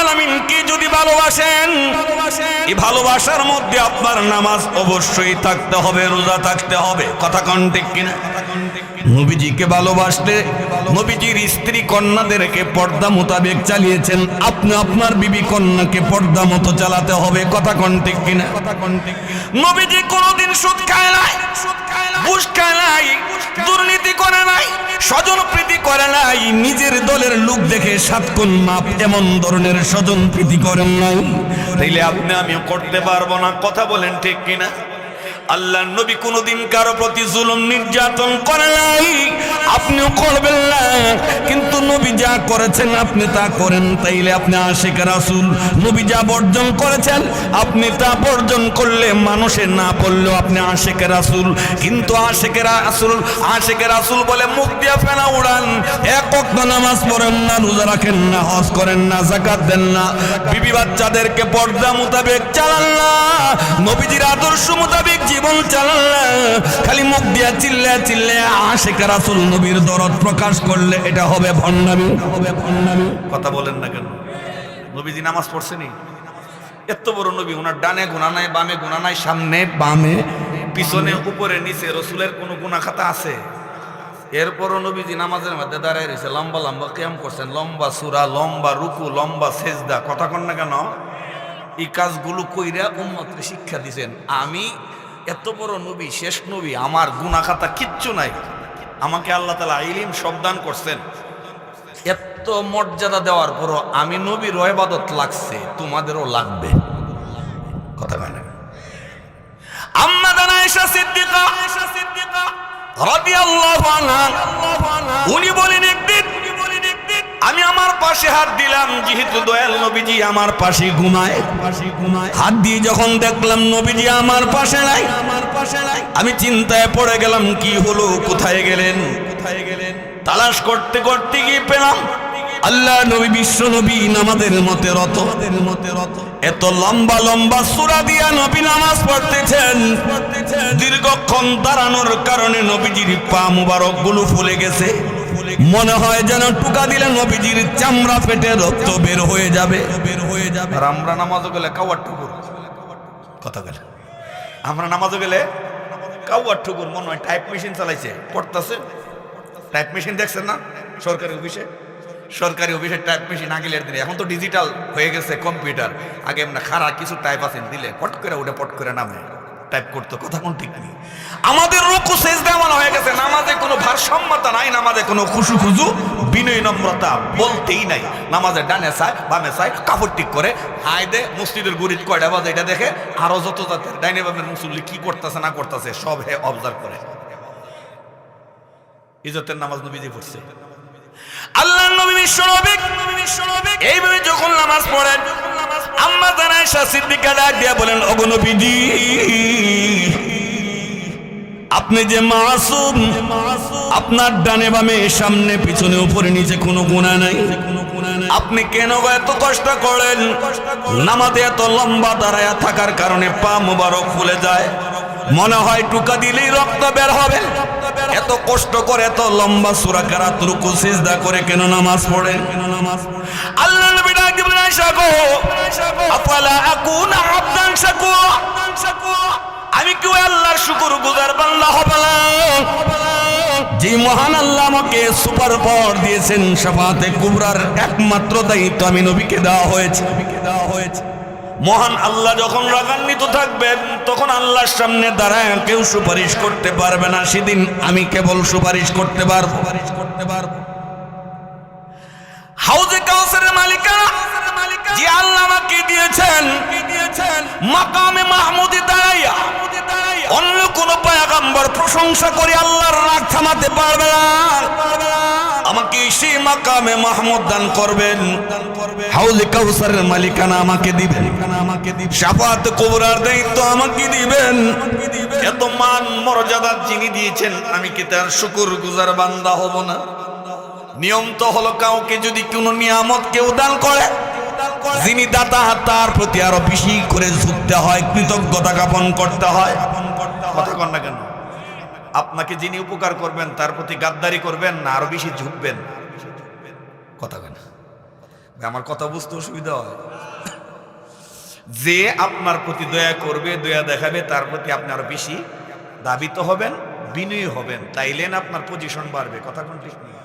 আলামিনকে যদি ভালোবাসেন, এই ভালোবাসার মধ্যে আপনার নামাজ অবশ্যই থাকতে হবে, রোজা থাকতে হবে। কথা কোন ঠিক কিনা? নবীজিকে ভালোবাসতে নবীজির স্ত্রী কন্যাদেরকে পর্দা মোতাবেক চালিয়েছেন, আপনি আপনার বিবি কন্যাকে পর্দা মতো চালাতে হবে। কথা কোন ঠিক কিনা? নবীজি কোনোদিন সুদ খায় নাই, ঘুষ খায় নাই, দুর্নীতি করে নাই, স্বজন প্রীতি করে নাই, নিজের দলের লোক দেখে 7 কোণ মাপ এমন ধরনের স্বজন প্রীতি করেন নাই। তাইলে আপনি আমিও করতে পারবো না। কথা বলেন ঠিক কিনা? আল্লাহর নবী কোনোদিন কারো প্রতি জুলুম নির্যাতন করে নাই, আপনিও করবেন না। কিন্তু নবী যা করেছেন আপনি তা করেন, তাইলে আপনি আশিক রাসূল। নবী যা বর্জন করেছেন আপনি তা বর্জন করলে, মানুষে না পড়লেও আপনি আশিক রাসূল। কিন্তু আশিক রাসূল বলে মুখ দিয়ে ফেনা উড়ান, এক ওয়াক্ত নামাজ পড়েন না, রোজা রাখেন না, হজ করেন না, যাকাত দেন না, বিবি বাচ্চাদেরকে পর্দা মোতাবেক চালান না, নবীজির আদর্শ মোতাবেক জীবন চালান না, খালি মুখ দিয়া চিল্লা আশিক রাসূল নবীর দরদ প্রকাশ করলে এটা হবে ভণ্ডামি। কথা বলেন না কেন? নবীজি নামাজ পড়ছেনি, এত বড় নবী, ওনার ডানে গুনাহ নাই, বামে গুনাহ নাই, সামনে বামে পিছনে উপরে নিচে রাসূলের কোনো গুনাহ খাতা আছে? এরপরও নবীজি নামাজের মধ্যে দাঁড়ায় রয়েছে, লম্বা লম্বা কিয়াম করছেন, লম্বা সূরা, লম্বা রুকু, লম্বা সেজদা। কথা কন না কেন? এই কাজগুলো কইরা উম্মতকে শিক্ষা দিবেন। আমি এত বড় নবী, শেষ নবী, আমার গুনাহ খাতা কিচ্ছু নাই, আমাকে আল্লাহ তাআলা ইলম সবদান করছেন। এত মর্যাদা দেওয়ার পরও আমি নবীর ইবাদত লাগছে, তোমাদেরও লাগবে। কথা কয় না? আম্মা আয়েশা সিদ্দিকা রাদিয়াল্লাহু আনহা উনি বলেন, একদিন আমি আমার পাশে হাত দিলাম, যেহেতু দয়াল নবীজি আমার পাশে ঘুমায়, হাত দিয়ে যখন দেখলাম নবীজি আমার পাশে নাই, আমি চিন্তায় পড়ে গেলাম, কি হলো, কোথায় গেলেন? তালাশ করতে করতে গিয়ে পেলাম আল্লাহ নবী, বিশ্ব নবী নামাজের মতে রত। এত লম্বা লম্বা সূরা দিয়া নবী নামাজ পড়তেছেন, দীর্ঘক্ষণ দাঁড়ানোর কারণে নবীজির পা মুবারক গুলো ফুলে গেছে, মনে হয় যেন টুকা দিলে নবীজির চামড়া ফেটে রক্ত বের হয়ে যাবে। আর আমরা নামাজে গেলে কাওয়ার ঠুকুর। কথা গেলে আমরা নামাজে গেলে কাওয়ার ঠুকুর, মনে হয় টাইপ মেশিন চালাইছে, পড়তেছে। টাইপ মেশিন দেখছেন না সরকারি অফিসে টাইপ মেশিন আগের দিনে, এখন তো ডিজিটাল হয়ে গেছে কম্পিউটার। আগে আমরা খারা কিছু টাইপ আছেন, দিলে পট করে ওটা পট করে নামে টাইপ করতো। কথা কোন ঠিক নেই? আমাদের রুকু সেজদা এমন হয়ে গেছে, নামাজে কোনো ভারসাম্যতা নাই, নামাজে কোনো খুশু বিনয় নম্রতা বলতেই নাই। নামাজে ডানে চায় বামে চায়, কাপড় ঠিক করে হাই দে, মসজিদের গুরিত কয়টা বাজে এটা দেখে, আরো যত জাতের ডাইনে বামের মুসল্লি কি করতেছে না করতেছে সব হে অবজার্ভ করে। ইজ্জতের নামাজ নবীজি পড়ছে। আল্লাহর নবী বিশ্ব নবী এইভাবে যখন নামাজ পড়েন, আম্মা আয়েশা সিদ্দিকা ডাক দিয়া বলেন, ওগো নবীজি, আপনি যে মাসুম, আপনার ডানে বামে সামনে পিছনে উপরে নিচে কোনো গুনাহ নাই, আপনি কেন এত কষ্ট করেন? নামাজে এত লম্বা দাঁড়ায়া থাকার কারণে পা মুবারক ফুলে যায়, মনে হয় টুকা দিলেই রক্ত বের হবে। এত কষ্ট করে এত লম্বা সূরা কেরাত রুকু সিজদা করে কেন নামাজ পড়েন? আল্লাহ নবী ডাক দিয়ে বলেন, আয়েশা গো, আফালা আকুনা আবদান শাকুরা, আমি কি ওই আল্লাহর শুকরগুজার বান্দা হব না? যে মহান আল্লাহ আমাকে সুপার পাওয়ার দিয়েছেন, শাফাআতে কুবরার একমাত্র দায়িত্ব আমি নবীকে দেওয়া হয়েছে। মহান আল্লাহ যখন রাগান্বিত থাকবেন, তখন আল্লাহর সামনে দাঁড়ায় কেউ সুপারিশ করতে পারবে না, সেদিন আমি কেবল সুপারিশ করতে পারবো। হাউজে কাউসারের মালিকানা যে আল্লাহ আমাকে দিয়েছেন, মাকামে মাহমুদে দাঁড়াইয়া অন্য কোন পয়গম্বর প্রশংসা করে আল্লাহর রাগ থামাতে পারবে না। আমাকে সেই মাকামে মাহমুদ দান করবেন, হাউজে কাউসারের মালিকানা আমাকে দিবেন, শাফাআতে কুবরার দায়িত্ব আমাকে দিবেন। এত মান মর্যাদা যিনি দিয়েছেন, আমি কি তার শুকরগুজার বান্দা হব না? নিয়ম তো হলো, কাউকে যদি কোনো নিয়ামত কেউ দান করে, যিনি দাতা তার প্রতি আরো বেশি করে ঝুঁকতে হয়, কৃতজ্ঞতা জ্ঞাপন করতে হয়। কথা কন না কেন? আপনাকে যিনি উপকার করবেন তার প্রতি গাদ্দারি করবেন না, আরো বেশি ঝুঁকবেন? কথা কেন? আমার কথা বুঝতে অসুবিধা হয়? যে আপনার প্রতি দয়া করবে, দয়া দেখাবে, তার প্রতি আপনি আরো বেশি দাবিত হবেন, বিনয়ী হবেন, তাইলেন আপনার পজিশন বাড়বে। কথা কোন ঠিক নেই।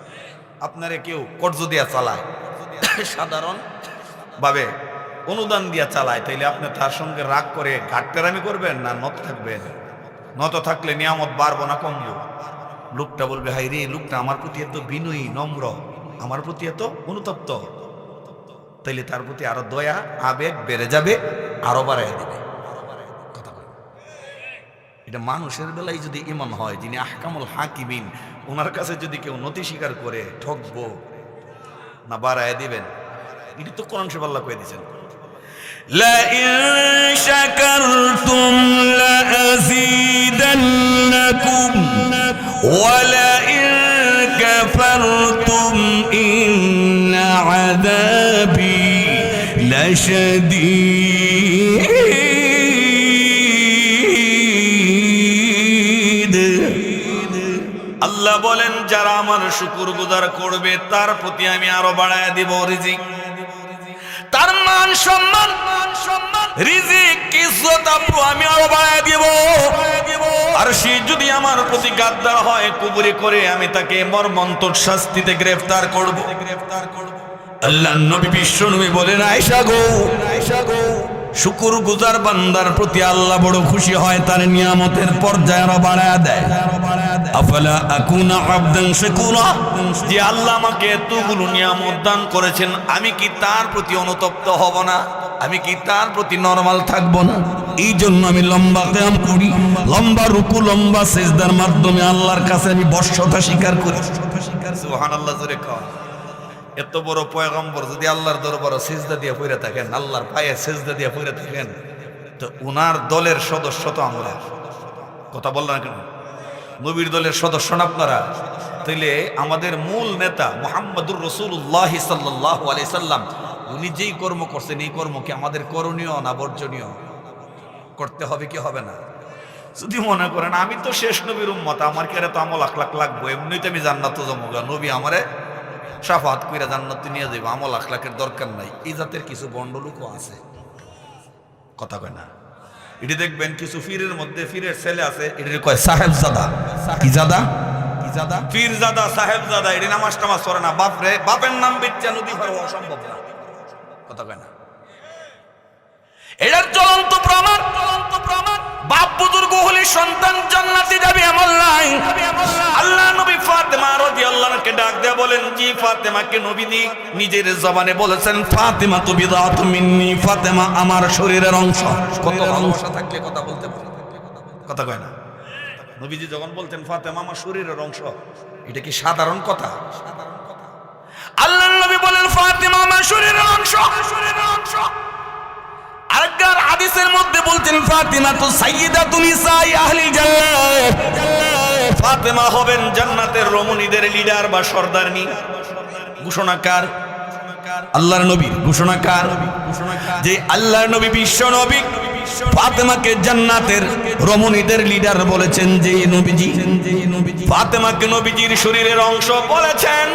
আপনারে কেউ কর্জ দিয়া চালায়, সাধারণ ভাবে অনুদান দিয়া চালায়, তাইলে আপনি তার সঙ্গে রাগ করে ঘাটতেরামি করবেন না নত থাকবেন? নত থাকলে নিয়ামত বাড়বো না কমবো? লোকটা বলবে, হাই রে, লোকটা আমার প্রতি এত বিনয়ী, নম্র, আমার প্রতি এত অনুতপ্ত, তাইলে তার প্রতি আরো দয়া আবেগ বেড়ে যাবে, আরো বাড়াইয়া দিবে। কথা বলে এটা মানুষের বেলায় যদি ইমান হয়, যিনি আহকামুল হাকিমিন, ওনার কাছে যদি কেউ নতি স্বীকার করে, ঠকবো না বাড়াইয়া দিবেন? এটি তো কোরআন শরীফ আল্লাহ কয়ে দিয়েছেন, لئن شكرتم لأزيدنكم ولئن كفرتم إن عذابي لشديد। আল্লাহ বলেন, যারা আমার শুকরগুজার করবে তার প্রতি আমি আরো বাড়াইয়া দিব রিজিক, তার মান সম্মান, রিজিক ইজ্জত আমি আরো বাড়াইয়া দিব। আর সে যদি আমার প্রতি গাদ্দার হয়, কুবরি করে, আমি তাকে মর্মন্তুদ শাস্তিতে গ্রেফতার করব। আল্লাহ নবী বিশ্ব নবী বলেন, আয়েশা গো, শুকুর গুজার বান্দার প্রতি আল্লাহ বড় খুশি হয়, তার নিয়ামতের পর্যায়ে আরো বাড়ায়া দেয়। আফালা আকুনা আবদান শাকুরা, যে আল্লাহ আমাকে এতগুলো নিয়ামত দান করেছেন, আমি কি তার প্রতি অনুতপ্ত হব না? আমি কি তার প্রতি নরমাল থাকবো না? এই জন্য আমি লম্বা কিয়াম করি, লম্বা রুকু, লম্বা সিজদার মাধ্যমে আল্লাহর কাছে আমি বর্ষতা স্বীকার করি। সুবহানাল্লাহ জোরে কর। এত বড় পয়গম্বর যদি আল্লাহর দরবারে সিজদা দিয়ে পড়ে থাকেন, আল্লাহর পায়ে সিজদা দিয়ে পড়ে থাকেন, তো উনার দলের সদস্য তো আমরা। কথা বললেন কেন? নবীর দলের সদস্য না আপনারা? তাইলে আমাদের মূল নেতা মুহাম্মদুর রাসূলুল্লাহ সাল্লাল্লাহু আলাইহি সাল্লাম, উনি যেই কর্ম করছেন, এই কর্ম কি আমাদের করণীয় না বর্জনীয়? করতে হবে কি হবে না? যদি মনে করেন আমি তো শেষ নবীর উম্মত, আমার কি এত আমল আখলাক লাগবো, এমনিতে আমি জান্নাত জমগা, নবী আমারে শাফাত কইরা জান্নাতে নিয়ে যাইব, আমল আখলাকের দরকার নাই, এই জাতের কিছু বন্ড লোকও আছে। কথা কয় না? এটি দেখবেন কিছু ফিরের মধ্যে, ফিরের ছেলে আছে, এটি কয় সাহেবজাদা। কি জাদা? কি জাদা? পীরজাদা, সাহেবজাদা। এটি নামাজ টামাজ করে না, বাপরে, বাপের নাম বেচ্চা নদী পার হওয়া অসম্ভব না। কথা কয় না? এটার চলন্ত প্রমাণ, বাপ বুজুর্গ হলে সন্তান জান্নাতে যাবে এমন নাই। আল্লাহ নবী ফাতেমা রাদিয়াল্লাহু আনহাকে ডাক দেয়া বলেন, জি ফাতেমাকে নবী নিজের জবানে বলেছেন, ফাতেমা তো বিদাতুম মিন্নি, ফাতেমা আমার শরীরের অংশ। কত ভালোবাসা থাকলে কথা বলতে পারে? কথা কয় না? নবীজি যখন বলতেন ফাতেমা আমার শরীরের অংশ, এটা কি সাধারণ কথা? আল্লাহ নবী বলেন ফাতেমা আমার শরীরের অংশ। আরেকবার হাদিসের মধ্যে বলতেন ফাতেমা তো সাইয়্যিদাতু নিসাই আহলি জান্নাত, ফাতেমা হবেন জান্নাতের রমণীদের লিডার বা সর্দারনি। ঘোষণাকার আল্লাহর নবীর ঘোষণাকার, যে আল্লাহর নবী বিশ্ব নবী ফাতেমাকে জান্নাতের রমণীদের লিডার বলেছেন। যে নবীজি ফাতেমাকে নবীজির শরীরের অংশ বলেছেন,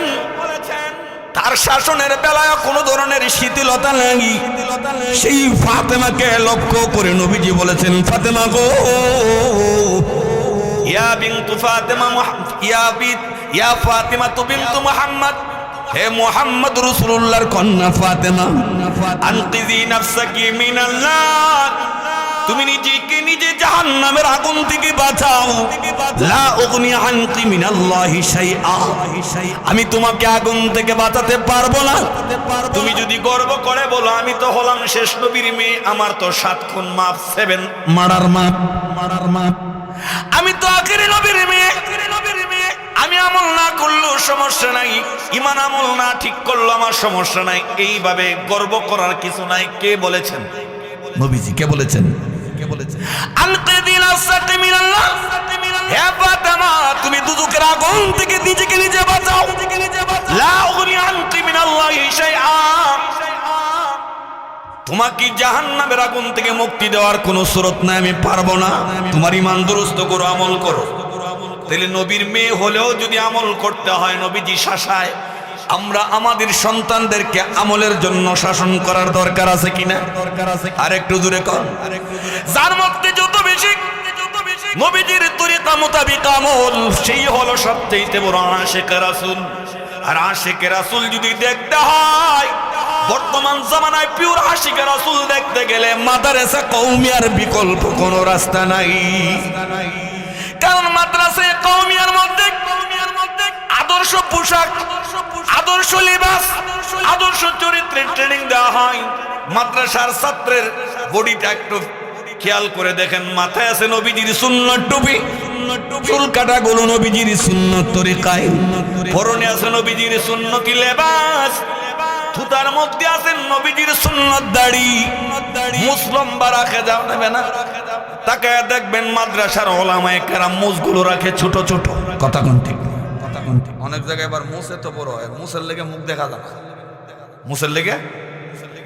তার শাসনের বেলায় কোনো ধরনের শিথিলতা নেই। সেই ফাতেমাকে লক্ষ্য করে নবীজি বলেছেন, ফাতেমা গো, ইয়া বিনতু ফাতেমা, ইয়া ফাতেমা তু বিনতু মুহাম্মদ, হে মুহাম্মদ রাসূলুল্লাহর কন্যা ফাতেমা, আনকিজি নাফসাকি মিনান নার, তুমি নিজেকে নিজে জাহান্নামের আগুন থেকে বাঁচাও। লা উগনি আনকি মিনাল্লাহি শাইআ, আমি তোমাকে আগুন থেকে বাঁচাতে পারবো না। তুমি যদি গর্ব করে বলো আমি তো হলাম শেষ নবীর মেয়ে, আমার তো 7 খুন মাফ, 7 মারার মাপ, আমি তো আখেরি নবীর মেয়ে, আমি আমল না করলেও সমস্যা নাই, ঈমান আমল না ঠিক করলো আমার সমস্যা নাই, এইভাবে গর্ব করার কিছু নাই। কে বলেছেন? নবীজি কে বলেছেন? আনকিদি নাফসাকি মিনাল্লাহ, হে ফাতেমা তুমি দুজকের আগুন থেকে নিজেকে নিজে বাঁচাও। লা উগনি আনকি মিনাল্লাহি শাইআ, তোমাকে জাহান্নামের আগুন থেকে মুক্তি দেওয়ার কোনো সুরত নাই, আমি পারবো না। তোমার ঈমান দুরুস্ত করো, আমল করো। তাহলে নবীর মেয়ে হলেও যদি আমল করতে হয়, নবীজি শাসায় আমরা আমাদের সন্তানদেরকে আমলের জন্য শাসন করার দরকার আছে কিনা? আর একটু জোরে কর। যার মধ্যে যত বেশি নবীজির তরিকা মোতাবিক আমল, সেই হলো সবচেয়ে বড় আশিকে রাসূল। আর আশিকে রাসূল যদি দেখতে হয়, বর্তমান জামানায় পিওর আশিকে রাসূল দেখতে গেলে মাদ্রাসা কওমিয়ার বিকল্প কোনো রাস্তা নাই। কারণ মাদ্রাসা কওমিয়ার মধ্যে আদর্শ পোশাক, আদর্শ লিবাস, আদর্শ চরিত্রের ট্রেনিং দেওয়া হয়। মাদ্রাসার ছাত্রের বডিটা একটু খেয়াল করে দেখেন, মাথায় আছে নবীজির সুন্নত টুপি, চুল কাটা গুলো নবীজির সুন্নত তরিকায়, পরনে আছে নবীজির সুন্নতি লেবাস, থুতার মধ্যে আছেন নবীজির সুন্নত দাড়ি। মুসলিম বা রাখে যাও নেবে না, তাকে দেখবেন মাদ্রাসার ওলামায়ে কেরাম মুছগুলো রাখে ছোট ছোট। কথা কোন ঠিক? অনেক জায়গায় এবার মুছ এত বড় হয়, মুছের লেগে মুখ দেখা যায় না, মুছের লেগে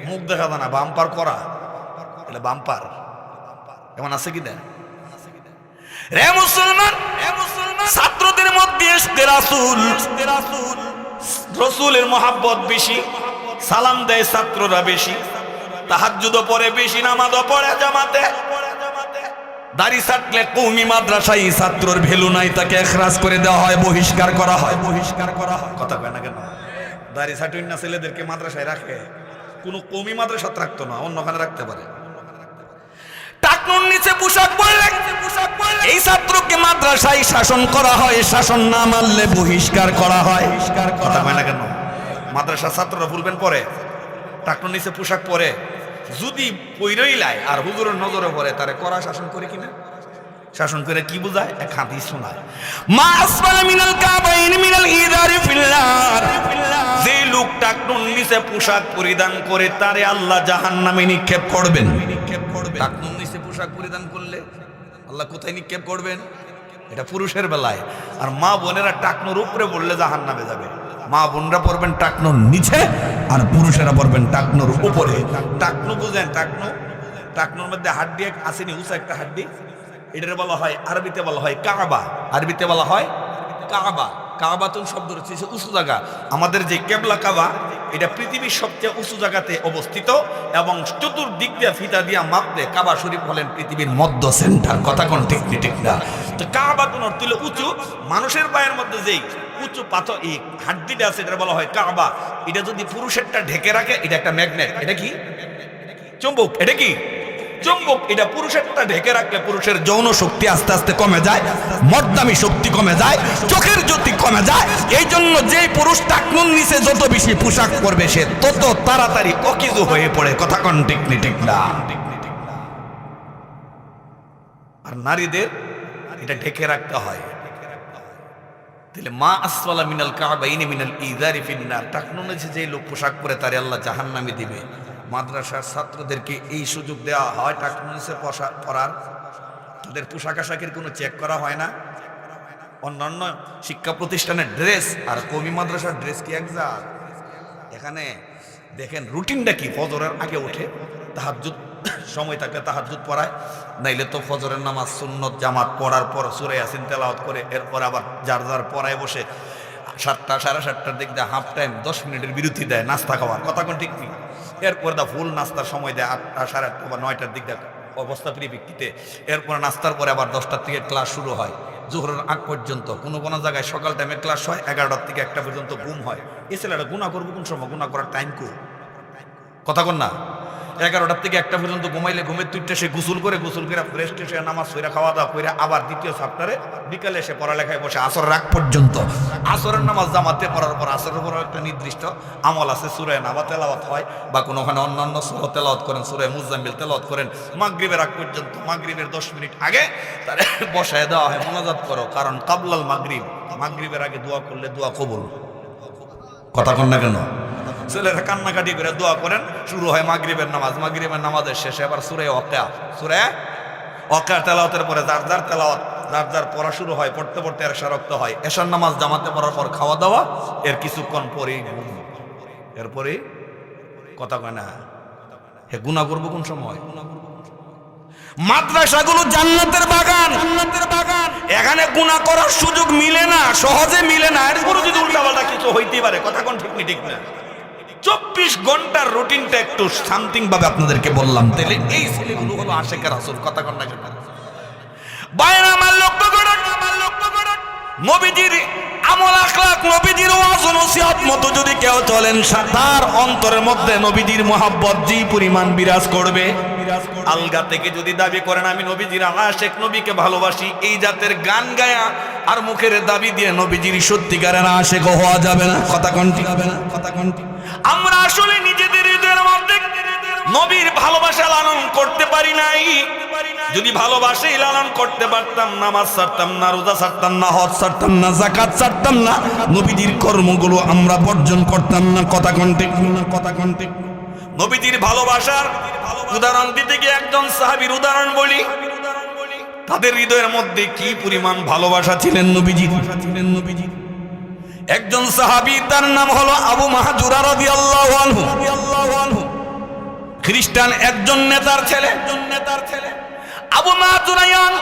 মুখ দেখা যায় না, বাম্পার করা, এটা বাম্পার এমন আছে কি না? রে মুসলমান, ছাত্রদের মধ্যে ইশকে রাসূল, রাসূলের মহব্বত বেশি, সালাম দেয় ছাত্ররা বেশি, তাহাজ্জুদও পড়ে বেশি, নামাজও পড়ে জামাতে। দাড়ি ছাটলে কওমি মাদ্রাসায় ছাত্রর ভ্যালু নাই, তাকে এখরাজ করে দেওয়া হয়, বহিষ্কার করা হয়। কথা কয় না কেন? দাড়ি ছাটুন না ছেলেদেরকে মাদ্রাসায় রাখে, কোনো কওমি মাদ্রাসাত রাখতো না, অন্যখানে রাখতে পারে। টাকনুর নিচে পোশাক পরলে এই ছাত্রকে মাদ্রাসায় শাসন করা হয়, শাসন না মানলে বহিষ্কার করা হয়। কথা কয় না কেন? মাদ্রাসার ছাত্ররা ভুলবেন পরে টাকনুর নিচে পোশাক পরে যদি পইরই লাই আর হুজুরের নজরে পড়ে, তারে কড়া শাসন করে কিনা? শাসন করে কি বোঝায়? এক হাদিস শোনায়, মা আসফালা মিনাল কাবাইন মিনাল ইদারি ফিল্লার। যে লোক টাকনুর নিচে পোশাক পরিধান করে তারে আল্লাহ জাহান্নামে নিক্ষেপ করবেন। টাকনুর নিচে পোশাক পরিধান করলে আল্লাহ কোথায় নিক্ষেপ করবেন? এটা পুরুষের বেলায়। আর মা বোনেরা টাকনুর উপরে বললে জাহান্নামে যাবে। মা বোনরা পড়বেন টাকনুর নিচে, আর পুরুষেরা পড়বেন টাকনুর উপরে। টাকনু বুঝেন? টাকনু, টাকনুর মধ্যে হাড্ডি আসেনি, উঁচা একটা হাড্ডি, এটার বলা হয়, আরবিতে বলা হয় কাবা। আরবিতে বলা হয় কাবা। কাবাতুন শব্দ হচ্ছে উঁচু জায়গা। আমাদের যে কেবলা কাবা, এটা পৃথিবীর সবচেয়ে উঁচু জায়গাতে অবস্থিত, এবং চতুর্দিক দিয়ে ফিতা দিয়া মাপলে কাবা শরীফ হলেন পৃথিবীর মধ্য সেন্টার। কথা কোন ঠিক ঠিক না? তো কাবাতুন অর্থ হলো উঁচু। মানুষের পায়ের মধ্যে যেই উঁচু পাথর, এই হাড্ডিটা আছে, এটা বলা হয় কাবা। এটা যদি পুরুষেরটা ঢেকে রাখে, এটা একটা ম্যাগনেট। এটা কি? চুম্বক। এটা কি? চুম্বক। এটা পুরুষেরটা ঢেকে রাখলে পুরুষের যৌন শক্তি আস্তে আস্তে কমে যায়, মর্দামি শক্তি কমে যায়, চোখের জ্যোতি কমে যায়। এই জন্য যেই পুরুষ টাকনুর নিচে যত বেশি পোশাক পরবে, সে তত তাড়াতাড়ি অকিজু হয়ে পড়ে। কথা কোন ঠিক ঠিক না? আর নারীদের এটা ঢেকে রাখতে হয়। তাহলে মা আসফালা মিনাল কাবাইনি মিনাল ইজারি ফিন্নার, টাকনুর নিচে যে লোক পোশাক পরে তারে আল্লাহ জাহান্নামে দিবে। মাদ্রাসার ছাত্রদেরকে এই সুযোগ দেওয়া হয় টাকনুর নিচে পোশাক পরার। তাদের পোশাক আশাকের কোনো চেক করা হয় না। অন্যান্য শিক্ষা প্রতিষ্ঠানের ড্রেস আর কওমি মাদ্রাসার ড্রেস কি এক জাত? এখানে দেখেন রুটিনটা কি। ফজরের আগে ওঠে, তাহাজ্জুদ সময় থাকলে তাহাজ্জুদ পড়ায়, নাইলে তো ফজরের নামাজ সুন্নত জামাত পড়ার পর সূরা ইয়াসিন তেলাওয়াত করে, এরপর আবার যার যার পড়ায় বসে 7টা সাড়ে 7টার দিক দিয়ে হাফ টাইম 10 মিনিটের বিরতি দেয় নাস্তা খাওয়ার। কথা কোন ঠিক নেই? এরপর ফুল নাস্তার সময় দেয় 8টা সাড়ে 8টা বা 9টার দিক দিয়ে অবস্থা পরিপ্রেক্ষিতে। এরপর নাস্তার পরে আবার 10টার থেকে ক্লাস শুরু হয় জোহরের আগ পর্যন্ত। কোনো কোনো জায়গায় সকাল টাইমে ক্লাস হয়, 11টার থেকে 1টা পর্যন্ত ঘুম হয়। এ ছেলেটা গুনাহ করবো কোন সময়? গুনাহ করার টাইম কো? কথা কোন না? 11টার থেকে 1টা পর্যন্ত ঘুমাইলে ঘুমের তুইটা সে গোসল করে ফ্রেশ ট্রেশ হয়ে নামাজ পড়ে খাওয়া দাওয়া করে আবার দ্বিতীয় চ্যাপ্টারে বিকালে এসে পড়ালেখায় বসে আসর রাগ পর্যন্ত। আসরের নামাজ জামাতে পড়ার পর আসরের পর একটা নির্দিষ্ট আমল আছে, সূরা নাবা তেলাওয়াত হয়, বা কোনোখানে অন্যান্য সূরা তেলাওয়াত করেন, সূরা মুজাম্মিল তেলাওয়াত করেন। মাগরিবের আগ পর্যন্ত, মাগরিবের 10 মিনিট আগে তারে বসায় দেওয়া হয়, মোনাজাত করো। কারণ কাবলাল মাগরিব, মাগরিবের আগে দোয়া করলে দোয়া কবুল। কথা কন না কেন? ছেলেরা কান্নাকাটি করে দোয়া করেন, শুরু হয় মাগরিবের নামাজ। মাগরিবের নামাজের শেষে আবার সূরা ওয়াকিয়া তেলাওয়াতের পরে যার যার তেলাওয়াত, যার যার পড়া শুরু হয়। পড়তে পড়তে এর রক্ত হয়। এশার নামাজ জামাতে পড়ার পর খাওয়া দাওয়া, এর কিছুক্ষণ পরেই ঘুম। এরপরে কথা কয় না, হে গুনাহ করবো কোন সময়? মাদ্রাসাগুলো জান্নাতের বাগান, এখানে গুনাহ করার সুযোগ মিলে না, সহজে মিলে না। এর উপরে যদি উল্টাপাল্টা কিছু হইতেই পারে, কথা কোন ঠিক নি ঠিক না। 24 ঘন্টার রুটিনটা একটু সামথিং ভাবে আপনাদেরকে বললাম, তাহলে এই ছেলেগুলো হলো আশিক রাসূল, কথা কোন না কেন? বাইরে আমার লক্ষ্য করেন, নবীজির আমল আখলাক, নবীজির ওয়াজ নসিহত মতো যদি কেউ চলেন, তার অন্তরের মধ্যে নবীজির মহব্বত যে পরিমাণ বিরাজ করবে। আলগা থেকে যদি দাবি করেন আমি নবীজির আশিক, নবীকে ভালোবাসি, এই জাতের গান গায়া আর মুখের দাবি দিয়ে নবীজির সত্যিকারের আশিক হওয়া যাবে না, কথা কোনটি হবে না, কথা কোনটি। আমরা আসলে নিজেদের হৃদয়ের মধ্যে নবীর ভালোবাসা লালন করতে পারি নাই। যদি ভালোবাসাই লালন করতে পারতাম, নামাজ ছাড়তাম না, রোজা ছাড়তাম না, হজ ছাড়তাম না, যাকাত ছাড়তাম না, নবীজির কর্মগুলো আমরা বর্জন করতাম না, কথা কোনটি না, কথা কোনটি। নবীজির ভালোবাসার উদাহরণ দিতে গিয়ে একজন সাহাবীর উদাহরণ বলি। তাদের হৃদয়ের মধ্যে কি পরিমাণ ভালোবাসা ছিলেন নবীজির। একজন সাহাবী, তার নাম হলো আবু মাহজুরা রাদিয়াল্লাহু আনহু। খ্রিস্টান একজন নেতার ছেলে। আবু মাহজুরায়ান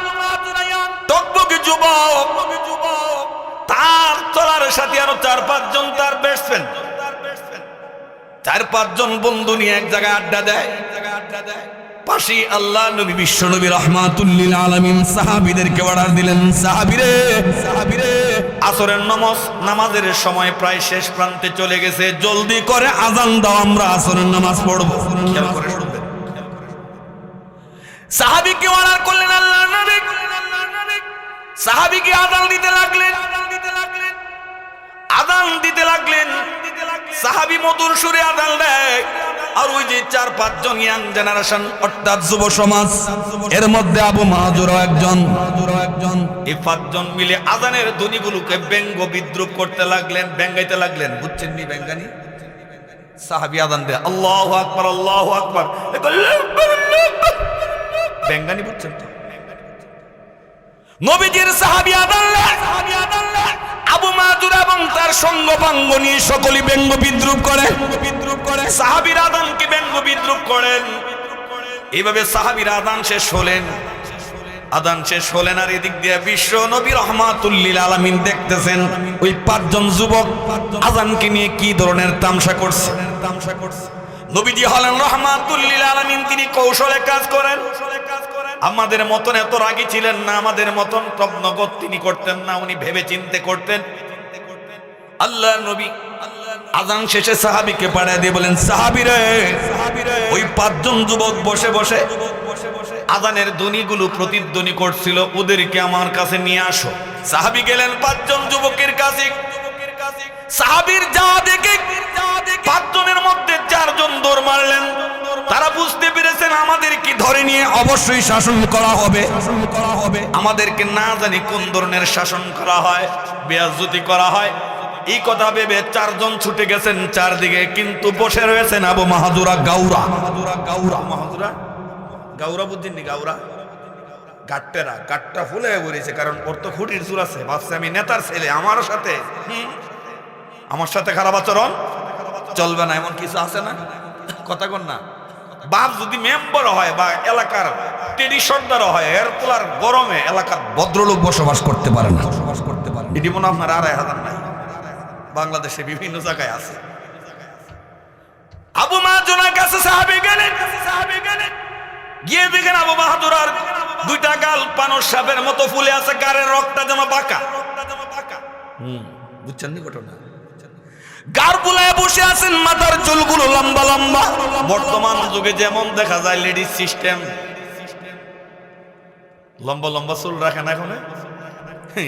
টকবকে যুবক, তার চলার সাথে আরো 4-5 জন তার বেস্ট ফ্রেন্ড, 4-5 জন বন্ধু নিয়ে এক জায়গায় আড্ডা দেয়। পাশে আল্লাহ নবী বিশ্ব নবী রাহমাতুল লিল আলামিন সাহাবীদেরকে অর্ডার দিলেন, সাহাবীরে আসরের নামাজের সময় প্রায় শেষ প্রান্তে চলে গেছে, জলদি করে আযান দাও, আমরা আসরের নামাজ পড়ব। খেয়াল করে শুনবেন, সাহাবীকে অর্ডার করলেন আল্লাহর নবী। সাহাবীকে আযান দিতে লাগলেন। সাহাবী মধুর সুরে আযান দেয়, আর ওই যে 4-5 জন ইয়াং জেনারেশন অর্থাৎ যুব সমাজ, এর মধ্যে আবু মাহজুরা একজন। এই 5 জন মিলে আযানের ধ্বনিগুলোকে ব্যঙ্গ বিদ্রুপ করতে লাগলেন, ব্যঙ্গাইতে লাগলেন। বুঝছেন নি ব্যঙ্গানি? সাহাবী আযান দেয়, আল্লাহু আকবার, আল্লাহু আকবার, ব্যঙ্গানি। বুঝছেন তো? নবীজির সাহাবী আযান দেয়, আবু মাহজুরা এবং তার সঙ্গপাঙ্গ নিয়ে সকলেই ব্যঙ্গ বিদ্রুপ করে। সাহাবীর আযানকে ব্যঙ্গ বিদ্রুপ করেন। এইভাবে সাহাবীর আযান শেষ হলেন, আর এদিক দিয়ে বিশ্ব নবী রাহমাতুল লিল আলামিন দেখতেছেন ওই 5 জন যুবক আযানকে নিয়ে কি ধরনের তামসা করছে। নবীজি হলেন রাহমাতুল লিল আলামিন, তিনি কৌশলে কাজ করেন। আমাদের মতন এত রাগী ছিলেন না, আমাদের মতন তবনগত তিনি করতেন না, উনি ভেবে চিন্তে করতেন। আল্লাহ নবী আযান শেষে সাহাবীকে পাঠিয়ে দিয়ে বলেন, সাহাবীরে ওই 5 জন যুবক বসে বসে আযানের ধ্বনিগুলো প্রতিধ্বনি করছিল, ওদেরকে আমার কাছে নিয়ে আসো। সাহাবী গেলেন 5 জন যুবকের কাছে। সাহাবীর যা দেখে 5 জনের মধ্যে 4 জন দৌড় মারলেন। তারা বুঝতে পেরেছেন আমাদেরকে ধরে নিয়ে অবশ্যই শাসন করা হবে, আমাদেরকে না জানি কোন ধরনের শাসন করা হয়, বেয়াজ্জতি করা হয়। এই কথা ভেবে 4 জন ছুটে গেছেন চারদিকে, কিন্তু বসে রয়েছেন আবু মাহজুরা গাউরা। বুঝছেন? গাউরা গাটটা ফুলে পড়েছে, কারণ ওর তো খুঁটির চুল আছে। ভাবছে আমি নেতার ছেলে, আমার সাথে খারাপ আচরণ চলবে না, এমন কিছু আছে না, কথা কন না। বাপ যদি মেম্বার হয় বা এলাকার টেডি সর্দার হয়, এর তোলার গরমে এলাকার ভদ্রলোক বসবাস করতে পারে না। এটি মনে আপনার 2,500 নাই, বাংলাদেশে বিভিন্ন জায়গায় আছে। আবু মাহজুরার কাছে সাহাবী গেলেন, গিয়ে দেখেন আবু মাহজুরার 2টা গাল পানর সাপের মতো ফুলে আছে, গারের রক্তটা যেন বাঁকা। বুঝছেন নি ঘটনা? গার বুলায় বসে আছেন, মাথার চুলগুলো লম্বা লম্বা। বর্তমান যুগে যেমন দেখা যায় লেডিস সিস্টেম, লম্বা লম্বা চুল রাখেন এখন।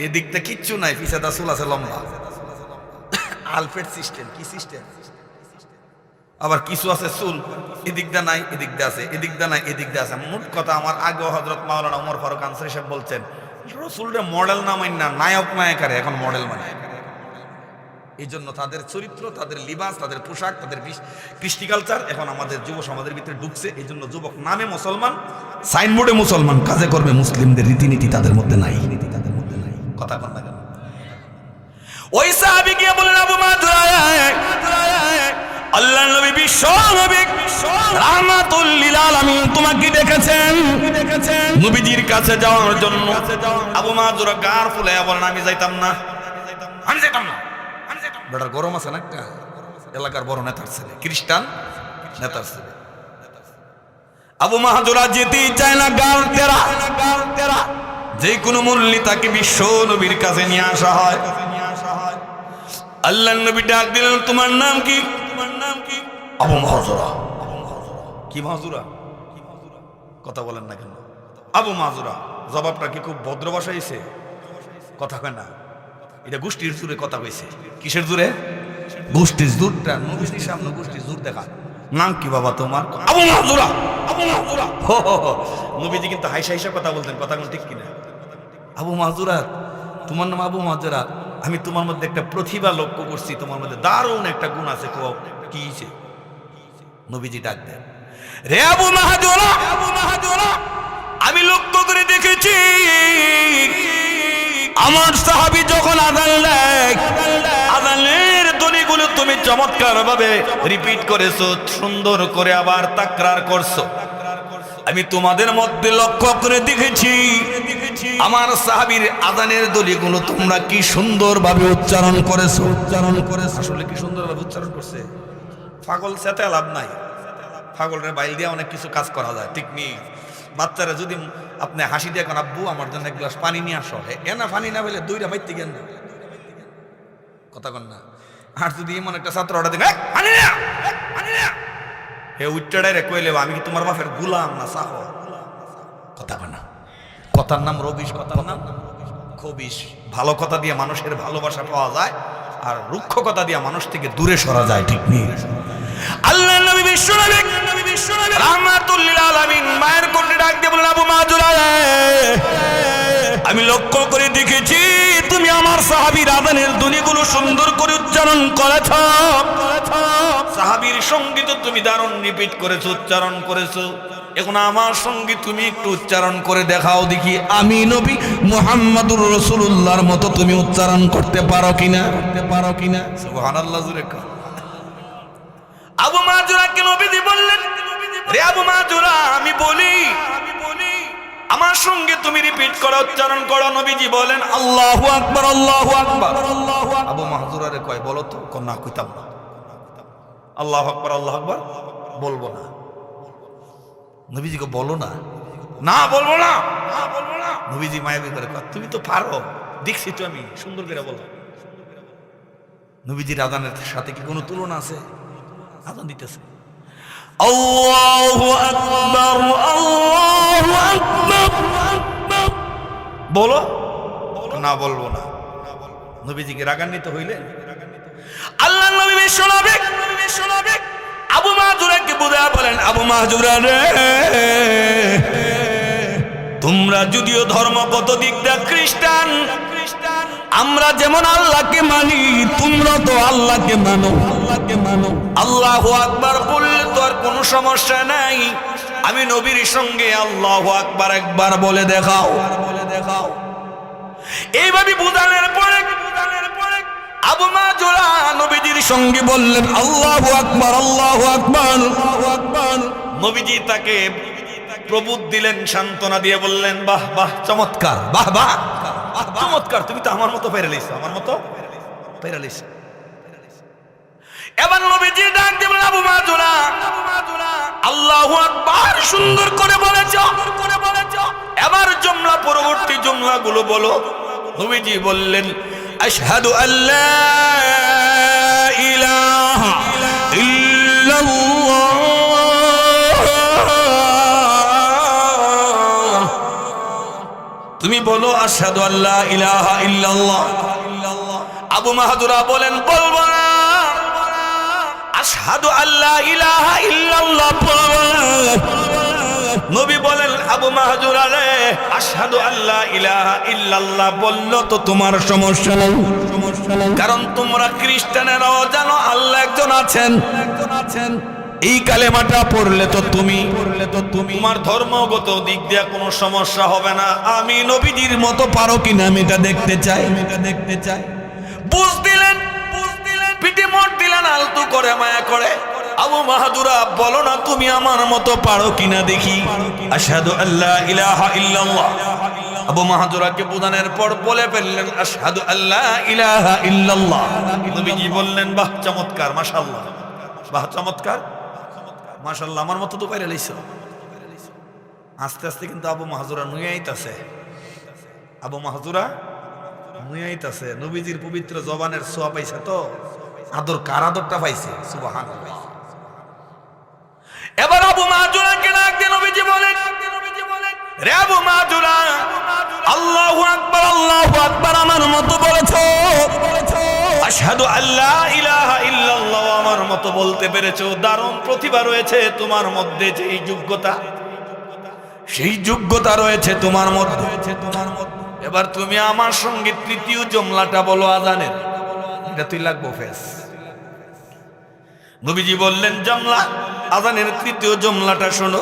এদিকটা কিচ্ছু নাই, পিছাটা চুল আছে লম্বা। আলফেট সিস্টেম, কি সিস্টেম? আবার কিছু আছে চুল এদিকটা নাই, এদিকটা আছে, এদিকটা নাই, এদিকটা আছে। মোট কথা, আমার আগে হযরত মাওলানা ওমর ফারুক আনসারী সাহেব বলছেন, রাসূলের মডেল না মাইন না, নায়ক নায়িকারে এখন মডেল মানে। এই জন্য তাদের চরিত্র, তাদের লিবাস, তাদের পোশাক, তাদের কৃষ্টি কালচার এখন আমাদের যুব সমাজের ভিতরে ঢুকছে। এই জন্য যুবক নামে মুসলমান, সাইনবোর্ডে মুসলমান, কাজে করবে মুসলিমদের রীতিনীতি তাদের মধ্যে নাই। কথা কন না কেন? ওই সাহাবী গিয়ে বললেন, আবু মাহজুরা, আল্লাহর নবী বিশ্ব নবী রাহমাতুল লিল আলামিন তোমাকে ডেকেছেন নবীজির কাছে যাওয়ার জন্য। আবু মাহজুরা গার ফুলাইয়া বলেন আমি যাইতাম না, আমি যাইতাম না। বেটার গরম আছে না, একটা এলাকার বড় নেতার ছেলে, খ্রিস্টান নেতার ছেলে। আবু মাহজুরা যেতেই চায় না, গাল তেরা। যে কোনো মূল্যে তাকে বিশ্ব নবীর কাছে নিয়ে আসা হয়। আল্লাহর নবী ডাক দিলেন, তোমার নাম কি? আবু মাহজুরা। কি মাহজুরা? কথা বলেন না কেন? আবু মাহজুরা। জবাবটা কি খুব ভদ্র ভাষায় হইছে? কথা কয় না, এটা গোষ্ঠীর জোরে কথা কইছে। কিসের জোরে? গোষ্ঠীর জোরটা। নবীজির সামনে গোষ্ঠীর জোর দেখা। নাম কি বাবা তোমার? আবু মাহজুরা। আবু মাহজুরা। নবীজি কিন্তু হাইসা হাইসা কথা বলতেন, কথা কোন ঠিক কিনা? আবু মাহজুরা, তোমার নাম আবু মাহজুরা, আমি তোমার মধ্যে একটা প্রতিভা লক্ষ্য করছি, তোমার মধ্যে দারুণ একটা গুণ আছে। কি হইছে? নবীজি ডাক দেন, রে আবু মাহজুরা, আমি লক্ষ্য করে দেখেছি আমার সাহাবী যখন আযান দেয়, আযানের ধ্বনিগুলো তুমি চমৎকার ভাবে রিপিট করেছো, সুন্দর করে আবার তাকরার করছো। আমি তোমাদের মধ্যে লক্ষ্য করে দেখেছি আমার সাহাবীর আযানের ধ্বনিগুলো তোমরা কি সুন্দরভাবে উচ্চারণ করেছো। আসলে কি সুন্দরভাবে উচ্চারণ করছে। পাগল সেতে লাভ নাই, পাগলের বাইল দিয়ে অনেক কিছু কাজ করা যায়, ঠিক নেই? বাচ্চারা যদি আপনি হাসি দিয়ে এখন আব্বু আমার জন্য এক গ্লাস পানি নিয়ে আসো, এনা পানি না পেলে দুইটা মাইতে গেন না, কথা কন না। আর যদি এমন একটা ছাত্র অর্ডার দিন, হে উচ্চারাই রে কইলে আমি কি তোমার বাপের গুলাম না সাহ, কথা কন না। কথার নাম রবিশ, কথার নাম খবিশ। ভালো কথা দিয়ে মানুষের ভালোবাসা পাওয়া যায়, আর রুক্ষ কথা দিয়ে মানুষ থেকে দূরে সরা যায়, ঠিক নেই? আল্লাহ নবী বিশ্ব নবী রাহমাতুল লিল আলামিন মায়ের কোলে ডাক দিয়ে বলেন, আবু মাহজুরা, আমি লক্ষ্য করে দেখেছি তুমি আমার সাহাবীর আযানের ধ্বনিগুলো সুন্দর করে উচ্চারণ করেছ। সাহাবীর সঙ্গীত তুমি দারুণ রিপিট করেছো, উচ্চারণ করেছো। এখন আমার সঙ্গে তুমি একটু উচ্চারণ করে দেখাও দেখি, আমি নবী মুহাম্মদুর রাসূলুল্লাহর মতো তুমি উচ্চারণ করতে পারো কিনা? সুবহানাল্লাহ জুরে কর। আবু মাহজুরাকে নবীজি বললেন, রে আবু মাহজুরা, আমি বলি আমার সঙ্গে তুমি রিপিট করো, উচ্চারণ করো। নবীজি বলেন, আল্লাহু আকবার, আল্লাহু আকবার। আবু মাহজুরারে কয়, বলো তো। না, কইতাম না। আল্লাহু আকবার, আল্লাহু আকবার বলবো না। নবীজিকে বলো না। না, বলবো না। নবীজি মায়াবী করে কয়, তুমি তো পারো, দেখছি তো আমি, সুন্দর করে বলো। নবীজির আযানের সাথে কি কোনো তুলনা আছে? আযান দিতেছে, আল্লাহু আকবার, আল্লাহু আকবার। বলো না, বলবো না। নবীজিকে রাগান্বিত হইলে আল্লাহ নবী বিশ্ব নবী আবু মাহজুরাকে বুঝা বলেন, আবু মাহজুরা রে, তোমরা যদিও ধর্মগত দিক দিয়ে খ্রিস্টান, আমরা যেমন আল্লাহকে মানি তোমরা তো আল্লাহকে মানো। আল্লাহু আকবার বললে তো আর কোনো সমস্যা নাই। আমি নবীর সঙ্গে আল্লাহু আকবার একবার বলে দেখাও। এইভাবে বুঝানোর পরে আবু মাহজুরা নবীজির সঙ্গে বললেন, আল্লাহু আকবার, আল্লাহু আকবার। নবীজি তাকে প্রবোধ দিলেন, সান্ত্বনা দিয়ে বললেন, বাহ বাহ, চমৎকার, বাহ বাহ, চমৎকার, তুমি তো আমার মতো পেরে লইছো, আমার মতো পেরে লইছো। এবার নবীজি ডাক দিয়ে বললেন, আবু মাহজুরা, আল্লাহু আকবার সুন্দর করে বলেছ। এবার জুমলা, পরবর্তী জুমলাগুলো বলো। নবীজি বললেন, আশহাদু আল্লা ইলাহা ইল্লাল্লাহ, তুমি বলো আশহাদু আল্লা ইলাহা ইল্লাল্লাহ। আবু মাহজুরা বলেন, বলবো না। আশহাদু আল্লা ইলাহা ইল্লাল্লাহ। নবী বলেন, আবু মাহজুরা রে, আশহাদু আল্লা ইলাহা ইল্লাল্লাহ বললো তো তোমার সমস্যা নেই, কারণ তোমরা খ্রিস্টানেরাও জানো আল্লাহ একজন আছেন। এই কালেমাটা পড়লে তো তুমি তোমার ধর্মগত দিক দিয়ে কোনো সমস্যা হবে না। আমি নবীজির মতো পারো কিনা আমি এটা দেখতে চাই। বুঝ দিলেন, পিঠে মোট দিলেন, আলতু করে মায়া করে। আবু আবু মাহাজুরা বলো না তুমি আমার মতো পারো কিনা দেখি। আশহাদু আল্লা ইলাহা ইল্লাল্লাহ। আবু মাহাজুরাকে বুঝানোর পর বলে ফেললেন আশহাদু আল্লা ইলাহা ইল্লাল্লাহ। নবীজি বললেন বাহ চমৎকার, মাশাআল্লাহ, বাহ চমৎকার, মাশাআল্লাহ, আমার মতো তো পাইরা লইছো। আস্তে আস্তে কিন্তু আবু মাহাজুরা নুয়াইতাছে, আবু মাহাজুরা নুয়াইতাছে। নবীজির পবিত্র জবানের ছোঁয়া পাইছে তো, আদর কার আদরটা পাইছে, সুবহানাল্লাহ। এবার আবু মাহাজুরাকে ডাক দিয়ে নবীজি বলেন, রে আবু মাহাজুরা, আল্লাহু আকবার, আল্লাহু আকবার আমার মতো বলেছো, আশহাদু আল্লা ইলাহা ইল্লাল্লাহ আমার মতো বলতে পেরেছো। দারুণ প্রতিভা রয়েছে তোমার মধ্যে, যেই যোগ্যতা, সেই যোগ্যতা রয়েছে তোমার মধ্যে। এবার তুমি আমার সঙ্গে তৃতীয় জমলাটা বলো আজানের, এটা তুই লাগবো ফেস। নবীজি বললেন জমলা, আজানের তৃতীয় জমলাটা শোনো,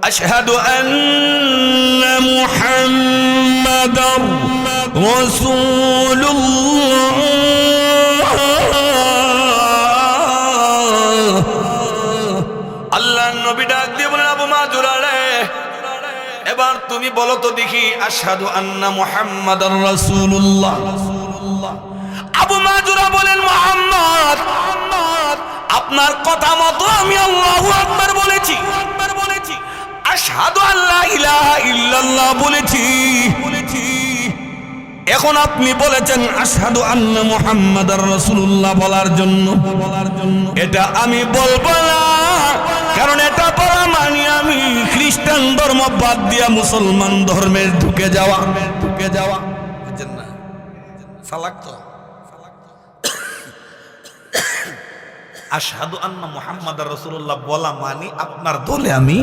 আশহাদু আন্না মুহাম্মাদার রাসূলুল্লাহ। আল্লাহর নবী ডাক দিয়ে বলেন আবু মাহাজুরা রে, এবার তুমি বলো তো দেখি আশহাদু আন্না মুহাম্মাদার রাসূলুল্লাহ। আবু মাহাজুরা বলেন মুহাম্মদ, আপনার কথা মতো আমি আল্লাহু আকবার বলেছি, আশহাদু আল্লা ইলাহা ইল্লাল্লাহ বলেছি। এখন আপনি বলেছেন আশহাদু আন্না মুহাম্মাদার রাসূলুল্লাহ বলার জন্য, এটা আমি বলবো না, কারণ এটা বলা মানে আমি খ্রিস্টান ধর্ম বাদ দিয়া মুসলমান ধর্মে ঢুকে যাওয়া। বুঝছেন না? সালাক তো আশহাদু আন্না মুহাম্মাদার রাসূলুল্লাহ বলা মানে আপনার দলে আমি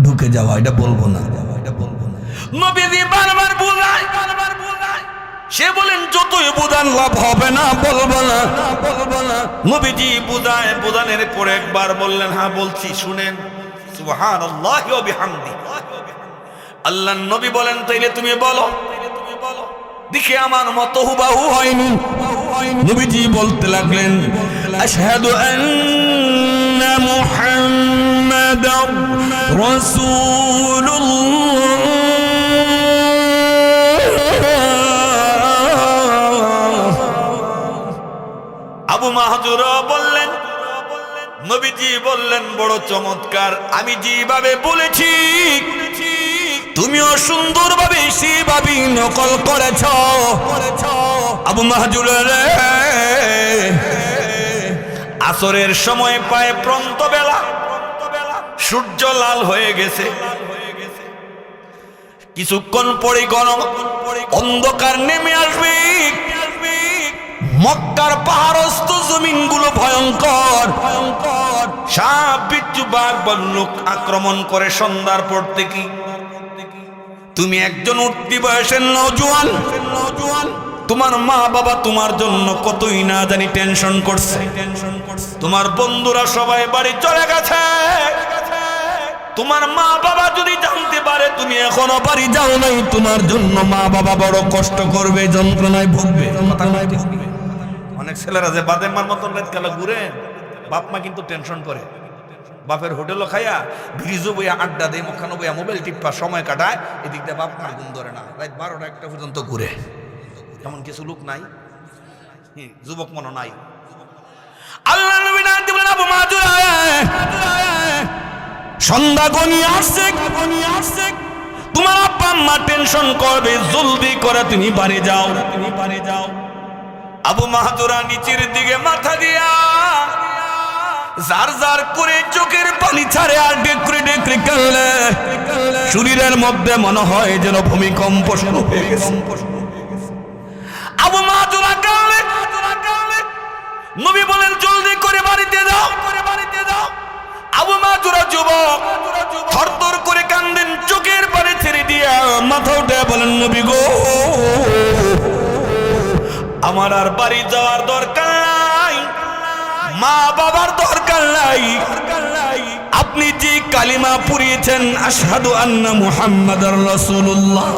ঢুকে যাওয়া, এটা বলবো না। নবীজি বারবার বুঝায়, সে বলেন যতই বুঝান লাভ হবে না, বলবো না। নবীজি বুঝায়, বুঝানোর পরে একবার বললেন হ্যাঁ বলছি, শুনেন, সুবহানাল্লাহি ওয়া বিহামদি। আল্লাহর নবী বলেন তাইলে তুমি বলো। দেখে আমার মতো হুবাহু হয়নি। নবীজি বলতে লাগলেন আশহাদু আন্না মুহাম্মাদার রাসূলুল্লাহ। আবু মাহাজুরা বললেন, নবীজি বললেন বড় চমৎকার, আমি যেভাবে বলেছি তুমিও সুন্দরভাবে সেভাবে নকল করেছ। আবু মাহাজুরা রে, আসরের সময় পায় প্রন্ত বেলা, সূর্য লাল হয়ে গেছে, কিছুক্ষণ পরে ঘন অন্ধকার নেমে আসবে। মক্কার পাহাড়স্থ জমিনগুলো ভয়ঙ্কর, সাপ বিচ্ছু বাঘ ভাল্লুক আক্রমণ করে সন্ধ্যার পর থেকে। তুমি একজন উঠতি বয়সের নওজোয়ান, তোমার মা বাবা তোমার জন্য কতই না জানি টেনশন করছে, তোমার বন্ধুরা সবাই বাড়ি চলে গেছে। তোমার মা বাবা যদি জানতে পারে তুমি এখনো বাড়ি যাও নাই, তোমার জন্য মা বাবা বড় কষ্ট করবে, যন্ত্রণায় ভুগবে। অনেক ছেলেরা যে বাদেমার মতন রাত খেলা ঘুরে, বাপ মা কিন্তু টেনশন করে। বাপের হোটেলও খাইয়া ব্রিজও বইয়া আড্ডা দেয়, মুখানো বইয়া মোবাইল টিপ্পা সময় কাটায়, এদিক দিয়ে বাপ মার ঘুম ধরে না, রাত 12টা 1টা পর্যন্ত ঘুরে। এমন কিছু লোক নাই, যুবক মনে নাই। আল্লাহ নবী ডাক দিয়ে বলেন আবু মাহাজুরা, সন্ধ্যা গনিয়ে আসছে, তোমার আব্বা আম্মা টেনশন করবে, জলদি করে তুমি বাড়ি যাও। আবু মাহাজুরা নিচের দিকে মাথা দিয়া জার জার করে চোখের পানি ছাড়ে আর ডেকরে ডেকরে কাঁদলে, শরীরের মধ্যে মনে হয় যেন ভূমিকম্প শুরু হয়ে গেছে। আবু মাহাজুরা কাঁদলে, নবী বলেন জলদি করে বাড়িতে যাও। আবু মাহাজুরা যুবক থরথর করে কান্দেন, চোখের পানি ছেড়ে দিয়া মাথা উঠে বলেন নবী গো, আমার আর বাড়ি যাওয়ার দরকার নাই, মা বাবার দরকার নাই। আপনি যে কালিমা পড়িয়েছেন আশহাদু আন্না মুহাম্মাদার রাসূলুল্লাহ,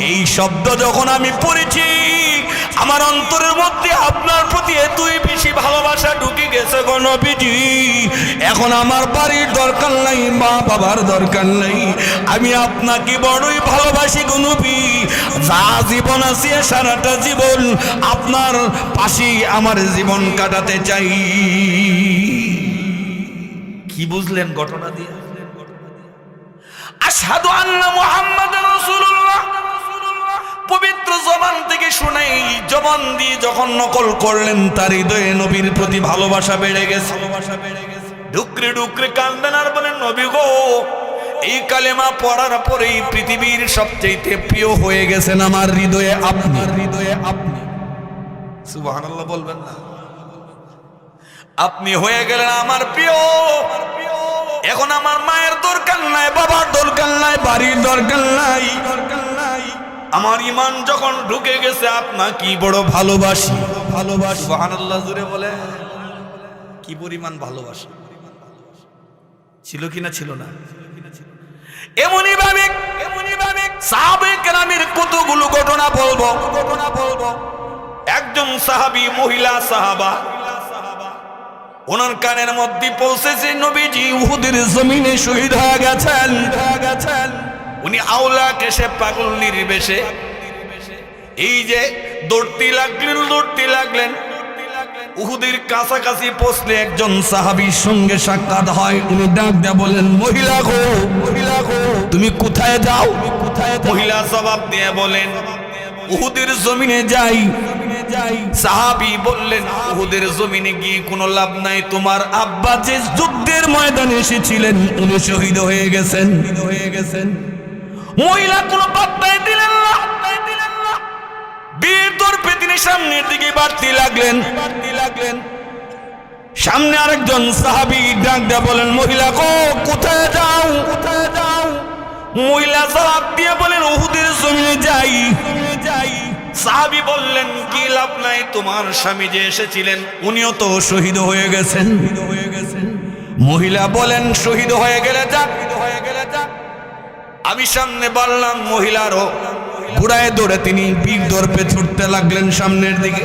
এই শব্দ যখন আমি পড়েছি আমার অন্তরের মধ্যে আপনার প্রতি এতই বেশি ভালোবাসা ঢুকে গেছে গো নবীজি এখন আমার বাড়ির দরকার নাই, মা বাবার দরকার নাই, আমি আপনাকে বড়ই ভালোবাসি গো নবী, যা জীবন আছে সারাটা জীবন আপনার পাশেই আমার জীবন কাটাতে চাই। কি বুঝলেন ঘটনা দিয়ে? আশহাদু আন্না মুহাম্মাদুর রাসূলুল্লাহ পবিত্র জবান থেকে শুনে জবান দিয়ে যখন নকল করলেন, তার হৃদয়ে নবীর প্রতি ভালোবাসা বেড়ে গেছে। ডুকরে ডুকরে কান্দেন আর বলেন, নবী গো, এই কালেমা পড়ার পরেই পৃথিবীর সবচেয়ে প্রিয় হয়ে গেছেন আমার হৃদয়ে আপনি, হৃদয়ে আপনি। সুবহানাল্লাহ বলবেন না? আপনি হয়ে গেলেন আমার প্রিয়। এখন আমার মায়ের দরকার নাই, বাবার দরকার নাই, বাড়ির দরকার নাই, আমার ঈমান যখন ঢুকে গেছে আপনাকে কি বড় ভালোবাসি, ভালোবাসি। সুবহানাল্লাহ জুড়ে বলে। কি পরিমাণ ভালোবাসা ছিল কিনা ছিল না? এমনই ভাবে সাহাবে কেরামের কতগুলো ঘটনা বলবো। একজন সাহাবী, মহিলা সাহাবা, ওনার কানের মধ্যে পৌঁছেছে নবীজি উহুদের জমিনে শহীদ হয়ে গেছেন। উনি আওলা কেশে পাগল নির্বেশে এই যে দৌড়তে লাগলেন। উহুদের কাছাকাছি পৌঁছলে একজন সাহাবীর সঙ্গে সাক্ষাৎ হয়। উনি ডাক দিয়ে বলেন, মহিলা গো, তুমি কোথায় যাও? মহিলা জবাব দিয়ে বলেন, উহুদের জমিনে যাই। সাহাবী বললেন, উহুদের জমিনে গিয়ে কোনো লাভ নাই, তোমার আব্বা যে যুদ্ধের ময়দানে এসেছিলেন উনি শহীদ হয়ে গেছেন। মহিলা কোনো পাত্তাই দিলেন না। বীর দর্পে তিনি সামনের দিকে বাড়তে লাগলেন। সামনে আরেকজন সাহাবী ডাক দিয়ে বলেন, মহিলা গো, কোথায় যাও? মহিলা জবাব দিয়ে বলেন, উহুদের জমিনে যাই। সাহাবী বললেন, কি লাভ নাই, তোমার স্বামী যে এসেছিলেন উনিও তো শহীদ হয়ে গেছেন। মহিলা বলেন, শহীদ হয়ে গেলে যাক। আমি সামনে বললাম, মহিলারও ঘুরায় দৌড়ে তিনি বীর দর্পে ছুটতে লাগলেন সামনের দিকে।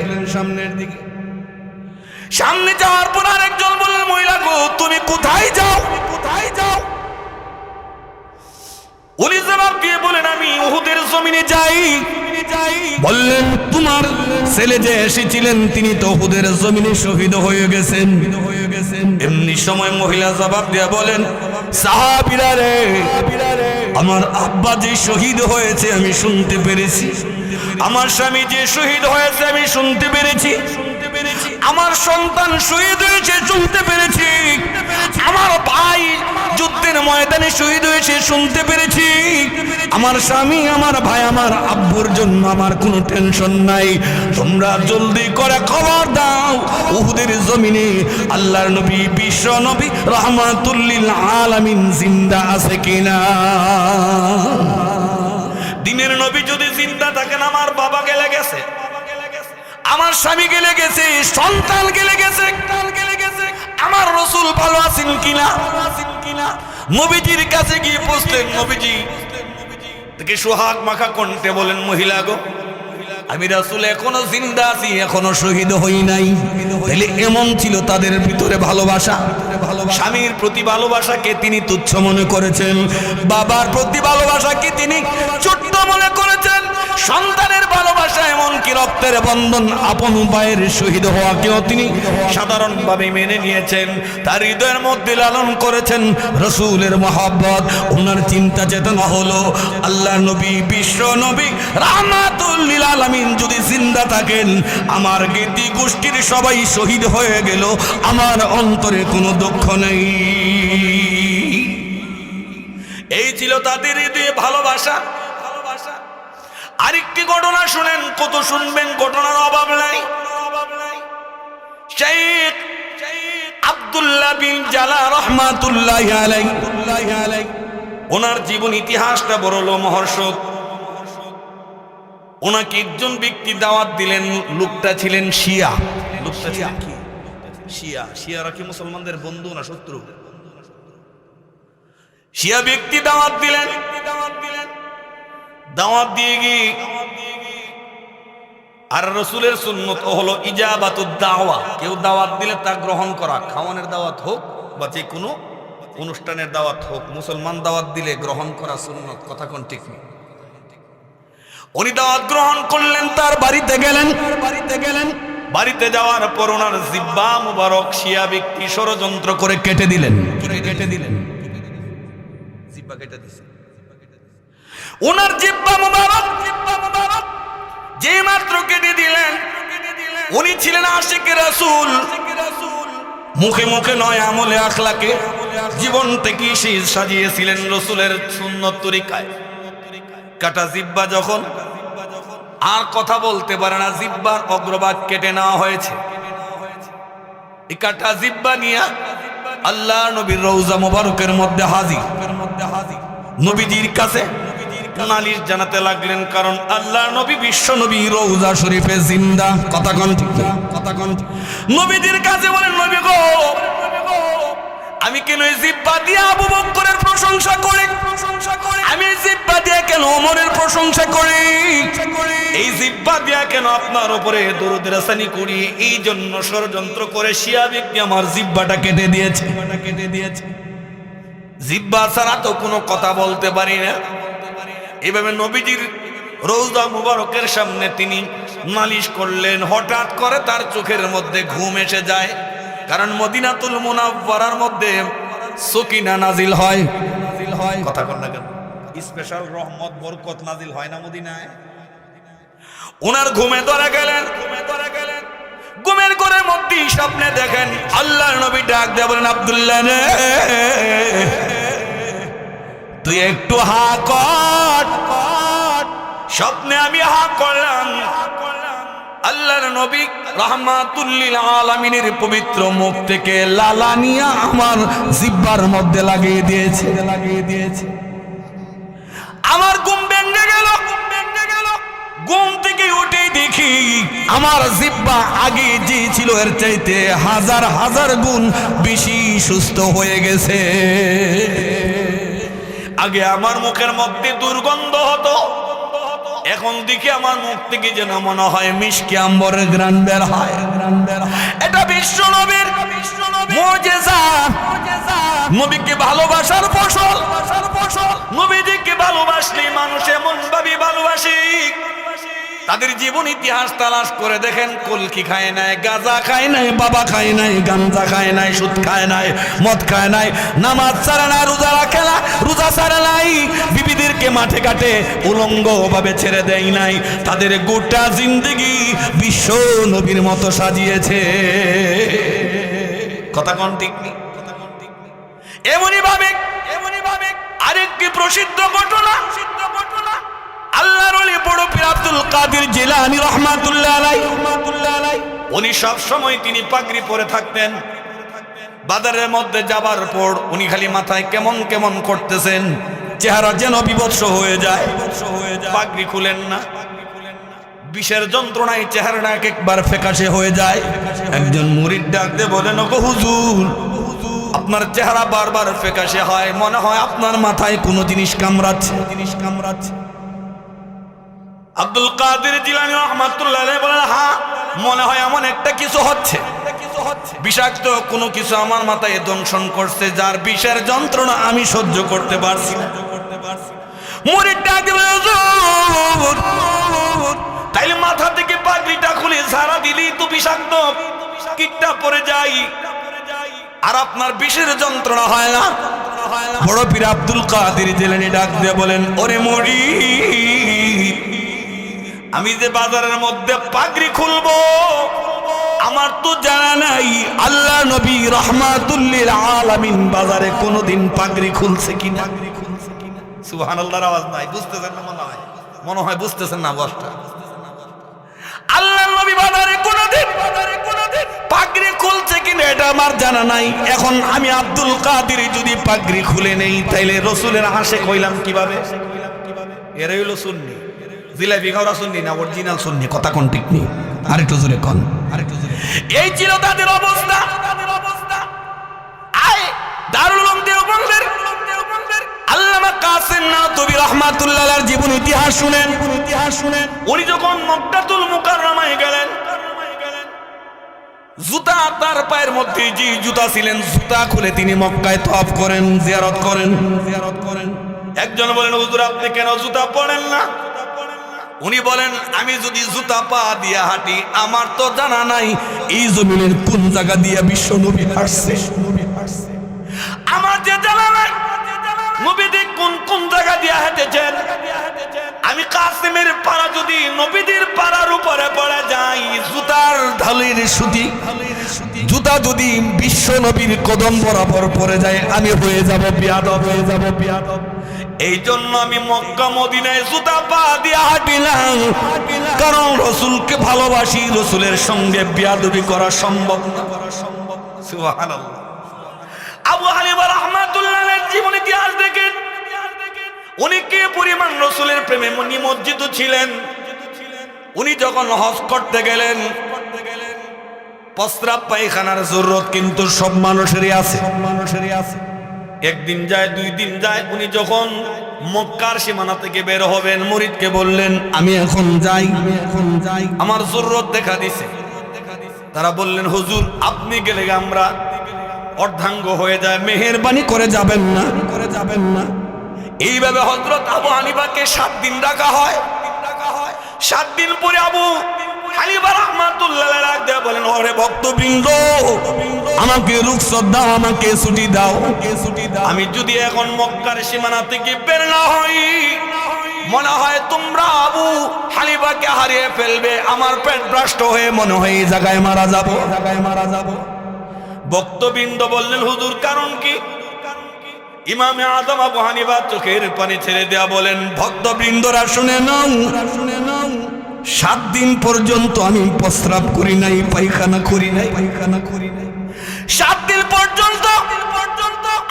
সামনে যাওয়ার পর আরেকজন বললেন, মহিলা গো, তুমি কোথায় যাও? উনি জবাব দিয়ে বলেন, আমি উহুদের জমিনে যাই। বললেন, তোমার ছেলে যে এসেছিলেন তিনি তো উহুদের জমিনে শহীদ হয়ে গেছেন। এমনি সময় মহিলা জবাব দিয়ে বলেন, সাহাবীরা রে, আমার আব্বা যে শহীদ হয়েছে আমি শুনতে পেরেছি, আমার স্বামী যে শহীদ হয়েছে আমি শুনতে পেরেছি, আমার সন্তান শহীদ হয়েছে শুনতে পেরেছি, আমার ভাই যুদ্ধের ময়দানে শহীদ হয়েছে শুনতে পেরেছি, আমার স্বামী, আমার ভাই, আমার আব্বুর জন্য আমার কোনো টেনশন নাই। তোমরা জলদি করে খবর দাও উহুদের জমিনে আল্লাহর নবী, বিশ্ব নবী রাহমাতুল লিল আলামিন জিন্দা আছে কিনা। দিনের নবী যদি জিন্দা থাকেন, আমার বাবা গেলে গেছে, আমার স্বামী গেলে গেছে, সন্তান গেলে গেছে, আমার রাসূল ভালো আছেন কিনা। নবীজির কাছে গিয়ে পৌঁছলেন। নবীজি থেকে সোহাগ মাখা কণ্ঠে বলেন, মহিলা গো, আমি রাসূল এখনো জিন্দা আছি, এখনো শহীদ হই নাই। তাহলে এমন ছিল তাদের ভিতরে ভালোবাসা। স্বামীর প্রতি ভালোবাসাকে তিনি তুচ্ছ মনে করেছেন, বাবার প্রতি ভালোবাসাকে তিনি ছোট্ট মনে করেছেন, সন্তানের ভালোবাসা এমনকি রক্তের বন্ধন আপন ভাইয়ের শহীদ হওয়াকেও তিনি সাধারণভাবে মেনে নিয়েছেন, তার হৃদয়ের মধ্যে লালন করেছেন রাসূলের মহব্বত। ওনার চিন্তা চেতনা হলো, আল্লাহ নবী, বিশ্ব নবী রাহমাতুল লিল আলামিন যদি জিন্দা থাকেন, আমার গীতি গোষ্ঠীর সবাই শহীদ হয়ে গেল, আমার অন্তরে কোনো দুঃখ নেই। এই ছিল তাদের হৃদয়ে ভালোবাসা। আরেকটি ঘটনা শুনেন, কত শুনবেন, ঘটনার অভাব নাই। শেখ আব্দুল্লাহ বিন জালা রাহমাতুল্লাহি আলাইহি, ওনার জীবন ইতিহাসটা বড় লোমহর্ষক। ওনাকে একজন ব্যক্তি দাওয়াত দিলেন, লোকটা ছিলেন শিয়া। লোকটা ছিলেন কি? শিয়া। শিয়ারা কি মুসলমানদের বন্ধু না শত্রু? শিয়া ব্যক্তি দাওয়াত দিলেন। দাওয়াত দিয়ে গিয়ে আর রসুলের সুন্নত হলো ইজাবাতুদ দাওয়া, কেউ দাওয়াত দিলে তা গ্রহণ করা, খাওয়ানোর দাওয়াত হোক বা যে কোনো অনুষ্ঠানের দাওয়াত হোক, মুসলমান দাওয়াত দিলে গ্রহণ করা সুন্নত। কথা কোন ঠিক নেই? উনি দাওয়াত গ্রহণ করলেন, তার বাড়িতে গেলেন। বাড়িতে যাওয়ার পর ওনার জিহ্বা মুবারক শিয়া ব্যক্তি ষড়যন্ত্র করে কেটে দিলেন। জিহ্বা কেটে দিয়েছে। ওনার জিহ্বা মুবারক যে মাত্র কেটে দিলেন, উনি ছিলেন আশিকে রাসূল। মুখে মুখে নয়, আমলে আখলাকে জীবন থেকে সাজিয়েছিলেন রসুলের সুন্নত তরিকায়। কাটা জিহ্বা যখন আর কথা বলতে পারে না, জিহ্বার অগ্রভাগ কেটে নেওয়া হয়েছে। এই কাটা জিহ্বা নিয়ে আল্লাহ নবীর রওজা মুবারকের মধ্যে হাজির। নবীজির কাছে নালিশ জানাতে লাগলেন, কারণ আল্লাহ নবী বিশ্ব নবী রওজা শরীফে জিন্দা। কথা কোন ঠিক? নবীজির কাছে বলেন, নবী গো, আমি কেন এই জিহ্বা দিয়ে আবু বকরের প্রশংসা করি? আমি এই জিহ্বা দিয়ে কেন ওমরের প্রশংসা করি? এই জিহ্বা দিয়ে কেন আপনার উপরে দরুদ রাসানি করি? এই জন্য ষড়যন্ত্র করে শিয়া ব্যক্তি আমার জিহ্বাটা কেটে দিয়েছে। জিহ্বা ছাড়া তো কোনো কথা বলতে পারি না। এভাবে নবীজির রওজা মুবারকের সামনে তিনি নালিশ করলেন। হঠাৎ করে তার চোখের মধ্যে ঘুম এসে যায়, কারণ মদিনাতুল মুনাওয়ারার মধ্যে সকিনা নাজিল হয়। কথা কন না কেন? স্পেশাল রহমত বরকত নাজিল হয় না মদিনায়? ওনার ঘুমে ধরে গেলেন। ঘুমের ঘরের মধ্যে স্বপ্নে দেখেন আল্লাহর নবী ডাক দিয়ে বলেন, আব্দুল্লাহ রে, তুই একটু হা কর। স্বপ্নে আমি হা করলাম। আল্লাহর নবী রাহমাতুল লিল আলামিনের পবিত্র মুখ থেকে লালা নিয়ে আমার জিহ্বার মধ্যে লাগিয়ে দিয়েছে। আমার ঘুম ভেঙে গেল। ঘুম থেকে উঠে দেখি আমার জিহ্বা আগে যে ছিল এর চাইতে হাজার হাজার গুণ বেশি সুস্থ হয়ে গেছে। আগে আমার মুখের মধ্যে দুর্গন্ধ হতো, এখন দেখি আমার মুখ থেকে যেন মনে হয় মিশকে আম্বরের গ্রান বের হয়। এটা বিশ্ব নবীর মুজিজা, নবীকে ভালোবাসার ফসল। নবীজিকে ভালোবাসলে মানুষ এমন ভাবে ভালোবাসে। তাদের জীবন ইতিহাস তালাশ করে দেখেন, কলকি খায় নাই, গাঁজা খায় নাই, বাবা খায় নাই, গাঞ্জা খায় নাই, সুদ খায় নাই, মদ খায় নাই, নামাজ ছাড়ে নাই, রোজা ছাড়ে নাই, বিবিদেরকে মাঠে ঘাটে উলঙ্গ ভাবে ছেড়ে দেয় নাই। তাদের গোটা জিন্দেগি বিশ্ব নবীর মতো সাজিয়েছে। কথা কোন ঠিক নেই? এমনই ভাবে আরেকটি প্রসিদ্ধ ঘটনা, আল্লাহর ওলি বড় পীর আব্দুল কাদের জিলানী রাহমাতুল্লাহ আলাইহি, উনি সব সময় তিনি পাগড়ি পরে থাকতেন। বাজারের মধ্যে যাবার পর উনি খালি মাথায় কেমন কেমন করতেছেন, চেহারা যেন বিভৎস হয়ে যায়। পাগড়ি খুলেন না, বিষের যন্ত্রণায় চেহারাটা একবার ফ্যাকাশে হয়ে যায়। একজন মুরিদ ডাকতে বলেন, ওগো হুজুর, আপনার চেহারা বারবার ফ্যাকাশে হয়, মনে হয় আপনার মাথায় কোনো জিনিস কামড়াচ্ছে। আব্দুল কাদের জিলানী রাহমাতুল্লাহ আলাইহি বলেন, হ্যাঁ, মনে হয় এমন একটা কিছু হচ্ছে, বিষাক্ত কোনো কিছু আমার মাথায় দংশন করছে, যার বিষের যন্ত্রণা আমি সহ্য করতে পারছি না। মুরিদ ডাক দিয়ে বলে, হুজুর, তাইলে মাথা থেকে পাগড়িটা খুলে ঝাড়া দিলেই তো বিষাক্ত কীটটা পড়ে যায়, আর আপনার বিষের যন্ত্রণা হয় না। বড় পীর আব্দুল কাদের জিলানী ডাক দিয়ে বলেন, ওরে মুরিদ, আমি যে বাজারের মধ্যে পাগড়ি খুলবো আমার তো জানা নাই আল্লাহ নবী রাহমাতুল লিল আলামিন বাজারে কোনোদিন পাগড়ি খুলছে কিনা। সুবহানাল্লাহর আওয়াজ নাই, বুঝতেছেন না? মনে হয় বুঝতেছেন না বসটা। আল্লাহ নবী বাজারে কোনোদিন পাগড়ি খুলছে কিনা এটা আমার জানা নাই। এখন আমি আব্দুল কাদের যদি পাগড়ি খুলে নেই, তাইলে রসুলের আশিক হইলাম কিভাবে? এরাই হলো সুন্নি। জিলাপি খাওয়া সুন্নি না অরিজিনাল সুন্নি? কথা কোন ঠিক নেই? আরেকটু জোরে কোন। এই ছিল তাদের অবস্থা। দারুল উলুম দেওবন্দের আল্লামা কাসেম নাতবী রাহমাতুল্লাহ আলাইহির জীবন ইতিহাস শুনেন। উনি যখন মক্কাতুল মুকাররমায় গেলেন, জুতা তার পায়ের মধ্যে যে জুতা ছিলেন, জুতা খুলে তিনি মক্কায় তওয়াফ করেন, জিয়ারত করেন। একজন বলেন, হুজুর আপনি কেন জুতা পরেন না? উনি বলেন, আমি যদি জুতা পা দিয়ে হাঁটি, আমার তো জানা নাই এই জমিনের কোন জায়গা দিয়ে বিশ্ব নবী হাঁটছে। আমার যে জানা নাই নবীজি কোন কোন জায়গা দিয়ে হেঁটেছেন। আমি কাসিমের পাড়া যদি নবীদের পাড়ার উপরে পড়ে যাই, জুতার ঢালের সুতি, জুতা যদি বিশ্ব নবীর কদম বরাবর পড়ে যায়, আমি হয়ে যাব বিয়াদব, হয়ে যাব বিয়াদব। এই জন্য আমি মক্কা মদিনায় জুতা পা দিয়ে হাঁটি না, কারণ রসুলকে ভালোবাসি, রসুলের সঙ্গে বিয়াদবি করা সম্ভব না। সুবহানাল্লাহ। আবু হানিফা রাহমাতুল্লাহ আলাইহির জীবন ইতিহাস দেখেন, উনি কে পরিমাণ রসুলের প্রেমে নিমজ্জিত ছিলেন। উনি যখন হজ করতে গেলেন, প্রস্রাব পায়খানার জরুরত কিন্তু সব মানুষেরই আছে, একদিন যায়, 2 দিন যায়। উনি যখন মক্কার সীমানা থেকে বের হবেন, মুরিদকে বললেন, আমি এখন যাই, আমার জরুরত দেখা দিছে। তারা বললেন, হুজুর আপনি গেলে আমরা অর্ধাঙ্গ হয়ে যায়, মেহেরবানি করে যাবেন না, করে যাবেন না। এইভাবে হযরত আবু হানিফাকে 7 দিন রাখা হয়। 7 দিন পরে আবু হানিফা রাহমাতুল্লাহ আলাইহি বলেন, ওরে ভক্তবৃন্দ, আমাকে রুখসত দাও, আমাকে ছুটি দাও। আমি যদি এখন মক্কার সীমানা থেকে বের না হই, মনে হয় তোমরা আবু হানিফাকে হারিয়ে ফেলবে। আমার পেট ভ্রষ্ট হয়ে মনে হয় এই জায়গায় মারা যাব, জায়গায় মারা যাব। ভক্তবৃন্দ বললেন, হুজুর কারণ কি? ইমামে আজম আবু হানিফা চোখের পানি ছেড়ে দেয়া বলেন, ভক্তবৃন্দরা শুনে নাও, 7 দিন পর্যন্ত আমি প্রস্রাব করি নাই, পায়খানা করি নাই, 7 দিন পর্যন্ত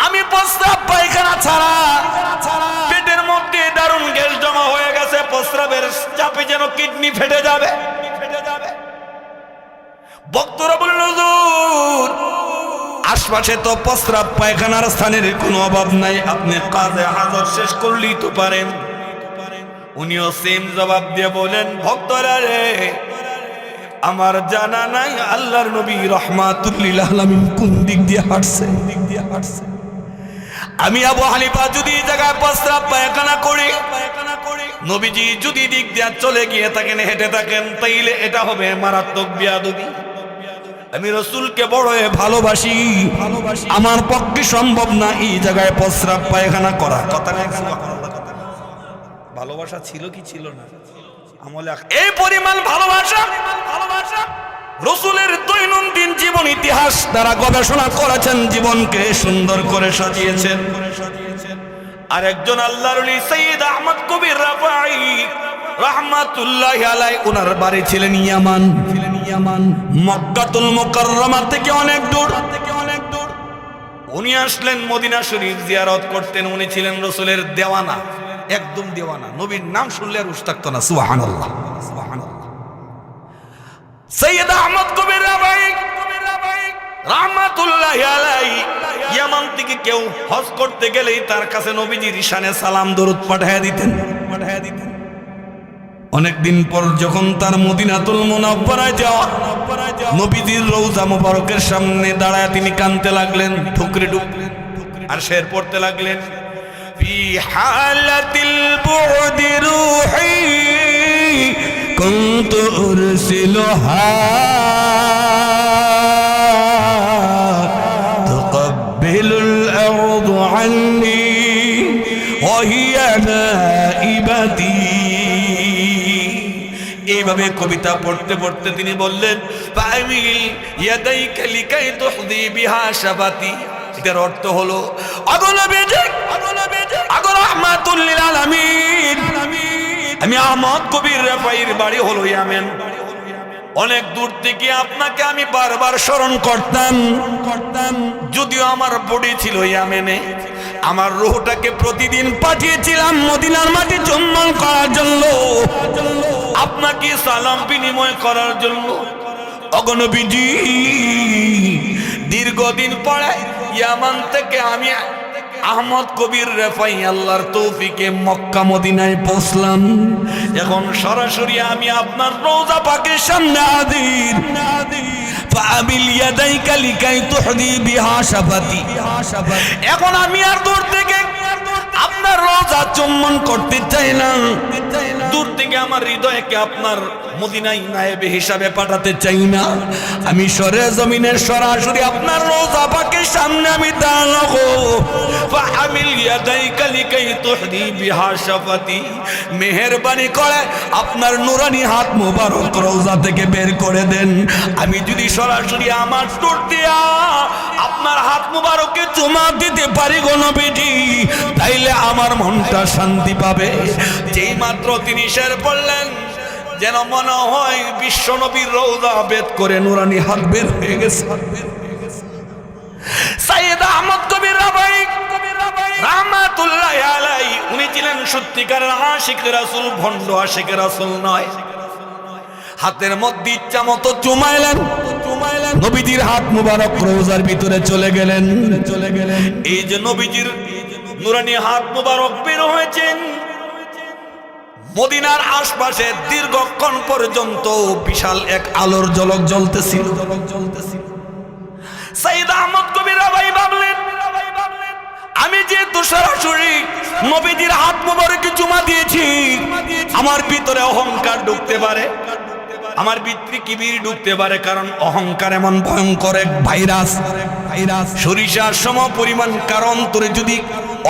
আমি প্রস্রাব পায়খানা ছাড়া, পেটের মধ্যে দারুণ গ্যাস জমা হয়ে গেছে, প্রস্রাবের চাপে যেন কিডনি ফেটে যাবে। ভক্তরা বলেন, হুজুর আশপাশে তো প্রস্রাব পায়খানার স্থানের কোনো অভাব নাই, আপনি কাজে হাজত শেষ করলেই তো পারেন। উনিও সেম জবাব দিয়ে বলেন, ভক্তরা রে, আমার জানা নাই আল্লাহর নবী রাহমাতুল লিল আলামিন কোন দিক দিয়ে হাঁটছে। আমি আবু হানিফা যদি এই জায়গায় প্রস্রাব পায়খানা করি, নবীজি যদি দিক দিয়ে চলে গিয়ে থাকেন, হেঁটে থাকেন, তাইলে এটা হবে মারাত্মক বিয়াদবি। আমি রসুলকে বড় ভালোবাসি, আমার পক্ষে সম্ভব না এই জায়গায় প্রস্রাব পায়খানা করা। কথা ভালোবাসা ছিল কি ছিল না? আমলে এই পরিমাণ ভালোবাসা, রসুলের দৈনন্দিন জীবন ইতিহাস তারা গবেষণা করেছেন, জীবনকে সুন্দর করে সাজিয়েছেন। আর একজন আল্লাহর ওলি সৈয়দ আহমদ কবির রাফাই রাহমাতুল্লাহি আলাইহি, ওনার বাড়ি ছিলেন ইয়ামান। মক্কাতুল মুকাররমা থেকে অনেক দূর। উনি আসলেন মদিনা শরীফ জিয়ারত করতেন। উনি ছিলেন রসুলের দেওয়ানা, একদম দেওয়ানা, নবীর নাম শুনলে আর উশ থাকতো না। সুবহানাল্লাহ। সৈয়দ আহমদ কবির রাফাই রাহমাতুল্লাহি আলাইহি ইয়ামান থেকে কেউ হজ করতে গেলেই তার কাছে নবীজির শানে সালাম দরুদ পাঠিয়ে দিতেন। অনেকদিন পর যখন তার মদিনাতুল মুনাওয়ারায় যাওয়া, নবীজির রওজা মুবারকের সামনে দাঁড়ায় তিনি কাঁদতে লাগলেন, ঠুকরে ঠুকলেন, আর শের পড়তে লাগলেন, ফি হালাতিল বুদি রূহি কুনতু উরসিলুহা তুকাব্বিলুল আরদু আন্নি ওয়া হিয়া নাইবাতি। এইভাবে কবিতা পড়তে পড়তে তিনি বললেন, ফামিল ইয়াদাইকা লিকাই তুহদি বিহা শাবাতি। এটার অর্থ হলো, আগো রাহমাতুল লিল আলামিন, আমি আহমদ কবির রাফাইর বাড়ি হলো ইয়ামেন। অনেক দূর থেকে আপনাকে আমি বারবার স্মরণ করতাম, যদিও আমার বডি ছিল ইয়ামেনে, আমার রূহটাকে প্রতিদিন পাঠিয়েছিলাম মদিনার মাটি চুম্বন করার জন্য, আপনাকে সালাম বিনিময় করার জন্য। অগণবীজি, দীর্ঘদিন পরে ইয়ামান থেকে আমি আহমদ কবির রেফাই আল্লাহর তৌফিকে মক্কা মদিনায় পৌঁছলাম। এখন সরাসরি আমি আপনার রওজা পাকের সামনে হাজির। ফাবিল ইয়াদাইকা লিকাই তুহদি বিহা শাফাতি। এখন আমি আর দূর থেকে আপনার রওজা চুম্বন করতে চাই না, দূর থেকে আমার হৃদয়কে আপনার মদিনায় নায়েবে হিসাবে পাঠাতে চাই না। আমি সরে জমিনের সরাসরি আপনার রওজা পাকের সামনে আমি দাঁড়াবো। ফাহামিল ইয়াদাইকা লিকাই তুহদি বিহা শাফাতি। মেহেরবানি করে আপনার নুরানি হাত মোবারক রওজা থেকে বের করে দেন। আমি যদি সরাসরি আমার দূর দিয়া আপনার হাত মোবারকে চুমা দিতে পারি গো নবীজি, তাইলে আমার মনটা শান্তি পাবে। যেই মাত্র তিনি শের পড়লেন, যেন মনে হয় বিশ্ব নবীর রওজা বেদ করে নুরানি হাত বের হয়ে গেছে। সাইয়েদ আহমদ কবির রাবাই রাহমাতুল্লাহ আলাইহি, উনি ছিলেন সত্যিকারের আশিক রাসূল, ভণ্ড আশিক রাসূল নয়। হাতের মধ্যে ইচ্ছা মতো চুমাইলেন, নবীজির হাত মুবারক রওজার ভিতরে চলে গেলেন। এই যে নবীজির নুরানি হাত মুবারক বের হয়েছেন, মদিনার আশপাশে দীর্ঘক্ষণ পর্যন্ত বিশাল এক আলোর ঝলক জ্বলতেছিল। সাইয়েদ আহমদ কবির রাবাই ভাবলেন, আমি যেহেতু সরাসরি নবীজির হাত মুবারকে চুমা দিয়েছি, আমার ভিতরে অহংকার ঢুকতে পারে, আমার ভিতরে কিবির ঢুকতে পারে। কারণ অহংকার এমন ভয়ঙ্কর এক ভাইরাস, সরিষার সম পরিমাণ। কারণ তোরে যদি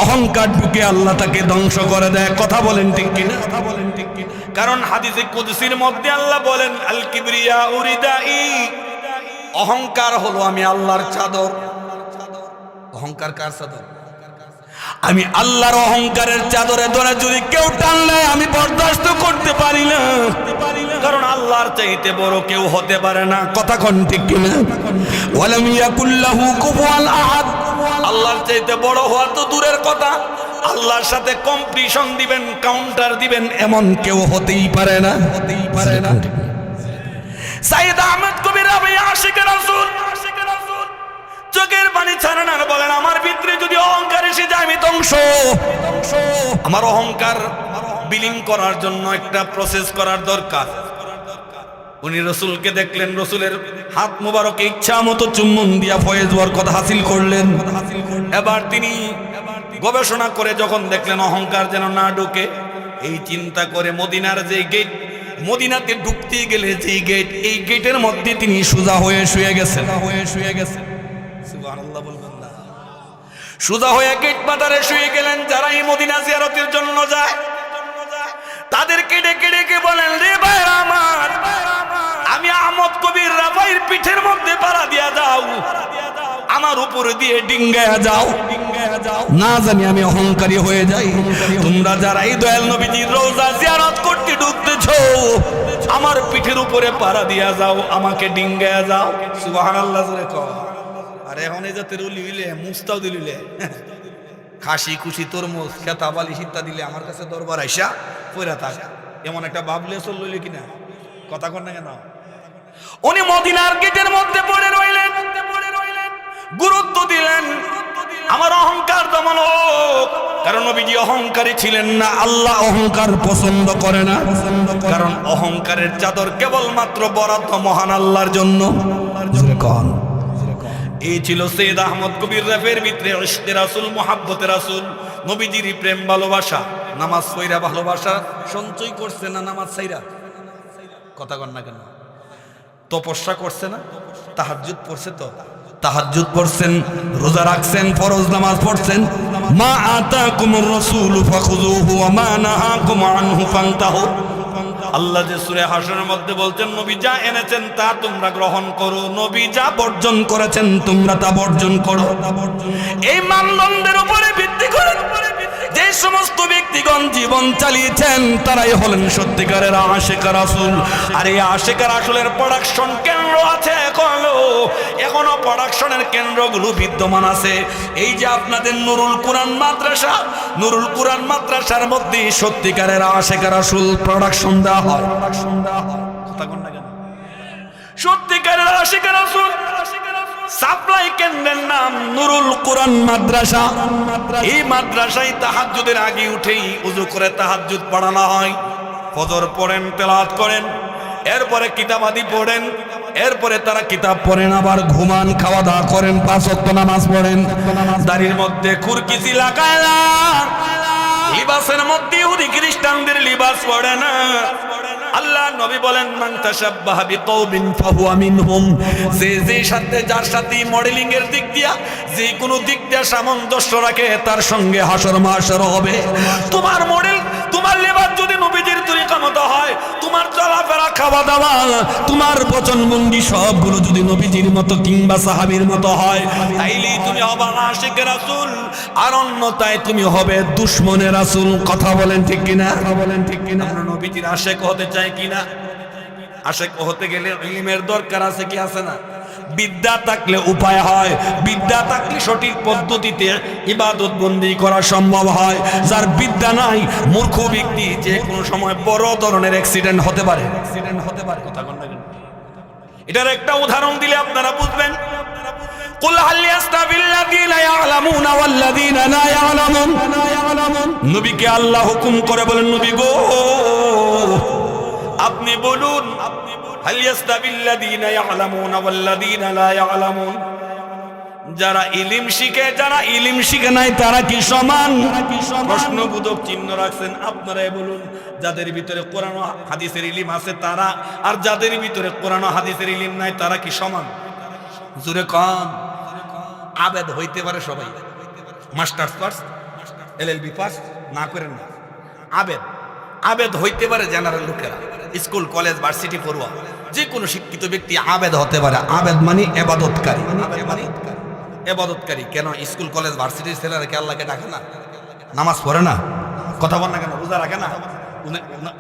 অহংকার ঢুকে আল্লাহ তাকে ধ্বংস করে দেয়। কথা বলেন ঠিক কিনা? কারণ হাদিসে কুদসির মধ্যে আল্লাহ বলেন, আল কিবরিয়া উরিদাই, অহংকার হলো আমি আল্লাহর চাদর। অহংকার কার চাদর? আমি আল্লাহর অহংকারের চাদরে ধরে যদি কেউ টানলে আমি বরদাস্ত করতে পারি না। কারণ আল্লাহর চাইতে বড় কেউ হতে পারে না। কথা কোন ঠিক কিনা? ওয়ালাম ইয়াকুল্লাহু কুফুয়ান আহাদ, আল্লাহর চাইতে বড় হওয়া তো দূরের কথা, আল্লাহর সাথে কম্পিটিশন দিবেন, কাউন্টার দিবেন, এমন কেউ হতেই পারে না। সাইয়েদ আহমদ কবির রাবাই আশিক রাসূল চোখের পানি ছাড়েন আর বলেন, আমার ভিতরে যদি অহংকার এসে যায় আমি ধ্বংস। আমার অহংকার বিলীন করার জন্য একটা প্রসেস করার দরকার। উনি রসুলকে দেখলেন, রসুলের হাত মুবারকে ইচ্ছা মতো চুম্বন দিয়া ফয়েজ বরকত হাসিল করলেন। এবার তিনি গবেষণা করে যখন দেখলেন অহংকার যেন না ঢুকে, এই চিন্তা করে মদিনার যে গেট, মদিনাতে ঢুকতে গেলে যে গেট, এই গেটের মধ্যে তিনি সোজা হয়ে শুয়ে গেছেন। সুবহানাল্লাহ বলবেন না? সোজা হয়ে গেট পাতারে শুয়ে গেলেন। যারা এই মদিনা জিয়ারতের জন্য যায় তাদেরকে ডেকে ডেকে বলেন, রে ভাইরা আমার, আমি আহমদ কবির রাবাইর পিঠের মধ্যে পাড়া দিয়া যাও, আমার উপরে দিয়ে ডিঙ্গায়া যাও, না জানি আমি অহংকারী হয়ে যাই। তোমরা যারা এই দয়াল নবীজির রওজা জিয়ারত করতে ঢুকতেছো, আমার পিঠের উপরে পাড়া দিয়া যাও, আমাকে ডিঙ্গায়া যাও। সুবহানাল্লাহ জোরে কও। আরে এখন এই জাতের উলি হইলে মুস্তাও দিলে খাসি খুশি তরমুজ খেতা বালি সিদ্ধা দিলে আমার কাছে দরবার আইসা পয়রা থাক, এমন একটা বাবলে চল লইলে কিনা? কথা কর না কেন? উনি মদিনার গেটের মধ্যে পড়ে রইলেন, গুরুত্ব দিলেন আমার অহংকার দমন হোক। কারণ নবীজি অহংকারী ছিলেন না, আল্লাহ অহংকার পছন্দ করে না। কারণ অহংকারের চাদর কেবলমাত্র বরাদ্দ মহান আল্লাহর জন্য। এই ছিল সৈয়দ আহমদ কবির রাফের ভিতরে ইশকে রাসূল, মুহাব্বতে রাসূল, নবীজির প্রেম ভালোবাসা। নামাজ পড়া ভালোবাসা সঞ্চয় করছে না নামাজ ছাইরা? কথা কন না কেন? তপস্যা করছে না? তাহাজ্জুদ পড়ছে তো? তাহাজ্জুদ পড়ছেন, রোজা রাখছেন, ফরজ নামাজ পড়ছেন। মা আতাকুমুর রাসূলু ফাখুযুহু ওয়া মা নাহাকুম আনহু ফান্তাহু। আল্লাহ যে সূরা হাশরের মধ্যে বলছেন, নবী যা এনেছেন তা তোমরা গ্রহণ করো, নবী যা বর্জন করেছেন তোমরা তা বর্জন করো। এই মানদণ্ডের উপরে ভিত্তি করে যে সমস্ত ব্যক্তিগণ জীবন চালিয়েছেন তারাই হলেন সত্যিকারের আশিক রাসূল। আর এই আশিক রাসূলের প্রোডাকশন কেন্দ্র আছে এখনো প্রোডাকশনের কেন্দ্রগুলো বিদ্যমান আছে। এই যে আপনাদের নুরুল কুরআন মাদ্রাসা, নুরুল কুরআন মাদ্রাসার মধ্যে সত্যিকারের আশিক রাসূল প্রোডাকশন দেওয়া হয়। কথা কোন না কেন? সত্যিকারের আশিক রাসূল সাপ্লাই কেন্দ্রের নাম নুরুল কোরআন মাদ্রাসা। এই মাদ্রাসায় তাহাজ্জুদের আগে উঠেই উযু করে তাহাজ্জুদ পড়ানো হয়। ফজর পড়েন, তেলাওয়াত করেন, এরপরে কিতাবাদি পড়েন, এরপরে তারা কিতাব পড়েন, আবার ঘুমান, খাওয়া দাওয়া করেন, 5 ওয়াক্ত নামাজ পড়েন। দাড়ির মধ্যে খুরকিসি লাগায় না, লিবাসের মধ্যে ইহুদি খ্রিস্টানদের লিবাস পড়ে না। আল্লাহ নবী বলেন, মান তাশাব্বাহা বিকওমিন ফাহুয়া মিনহুম। যে সাথে যার সাথে মডেলিং এর দিক দিয়া যে কোনো দিক দিয়া সামঞ্জস্য রাখে তার সঙ্গে হাসর মাহশর হবে। তোমার মডেল, তোমার লেবাস যদি নবীজির তরিকা মতো হয়, তোমার চলাফেরা, খাওয়া দাওয়া, তোমার বচন ভঙ্গি সবগুলো যদি নবীজির মতো কিংবা সাহাবীর মতো হয়, তাইলেই তুমি হবে আশিকে রাসূল, আর অন্যথায় তুমি হবে দুশমনে রাসূল। কথা বলেন ঠিক কিনা? বলেন ঠিক কিনা? আমরা নবীজির আশিক হতে চাই কিনা? আশিক হতে গেলে ইলমের দরকার আছে কি আছে না? বিদ্যা থাকলে উপায় হয়, বিদ্যা থাকলে সঠিক পদ্ধতিতে ইবাদত বন্দি করা সম্ভব হয়। যার বিদ্যা নাই, মূর্খ ব্যক্তি যে কোনো সময় বড় ধরনের অ্যাক্সিডেন্ট হতে পারে। কথা বলেন না কেন? এটার একটা উদাহরণ দিলে আপনারা বুঝবেন। কুল হাল ইয়াস্তাবিল লাযীনা ইয়ালামুনা ওয়াল লাযীনা লা ইয়ালামুন। নবীকে আল্লাহ হুকুম করে বলেন, নবী গো আপনি বলুন, হাল ইয়াস্তাবিল লাযীনা ইয়ালামুনা ওয়াল লাযীনা লা ইয়ালামুন। যারা ইলম শিখে, যারা ইলম শিখে নাই, তারা কি সমান? প্রশ্নবোধক চিহ্ন রাখছেন। আপনারাই বলুন, যাদের ভিতরে কোরআন ও হাদিসের ইলম আছে তারা, আর যাদের ভিতরে কোরআন ও হাদিসের ইলম নাই তারা কি সমান? জোরে কম। আবেদ হইতে পারে সবাই, মাস্টার্স পাস, এলএলবি পাস না করেন না। আবেদ হইতে পারে জেনারেল লোকেরা, স্কুল কলেজ ভার্সিটি পড়ুয়া, যে কোনো শিক্ষিত ব্যক্তি আবেদ হতে পারে। আবেদ মানে ইবাদতকারী। ইবাদতকারী কেন? স্কুল কলেজ ভার্সিটির ছেলেরা কি আল্লাহকে ডাকে না? নামাজ পড়ে না? কথা বল না কেন? রোজা রাখে না?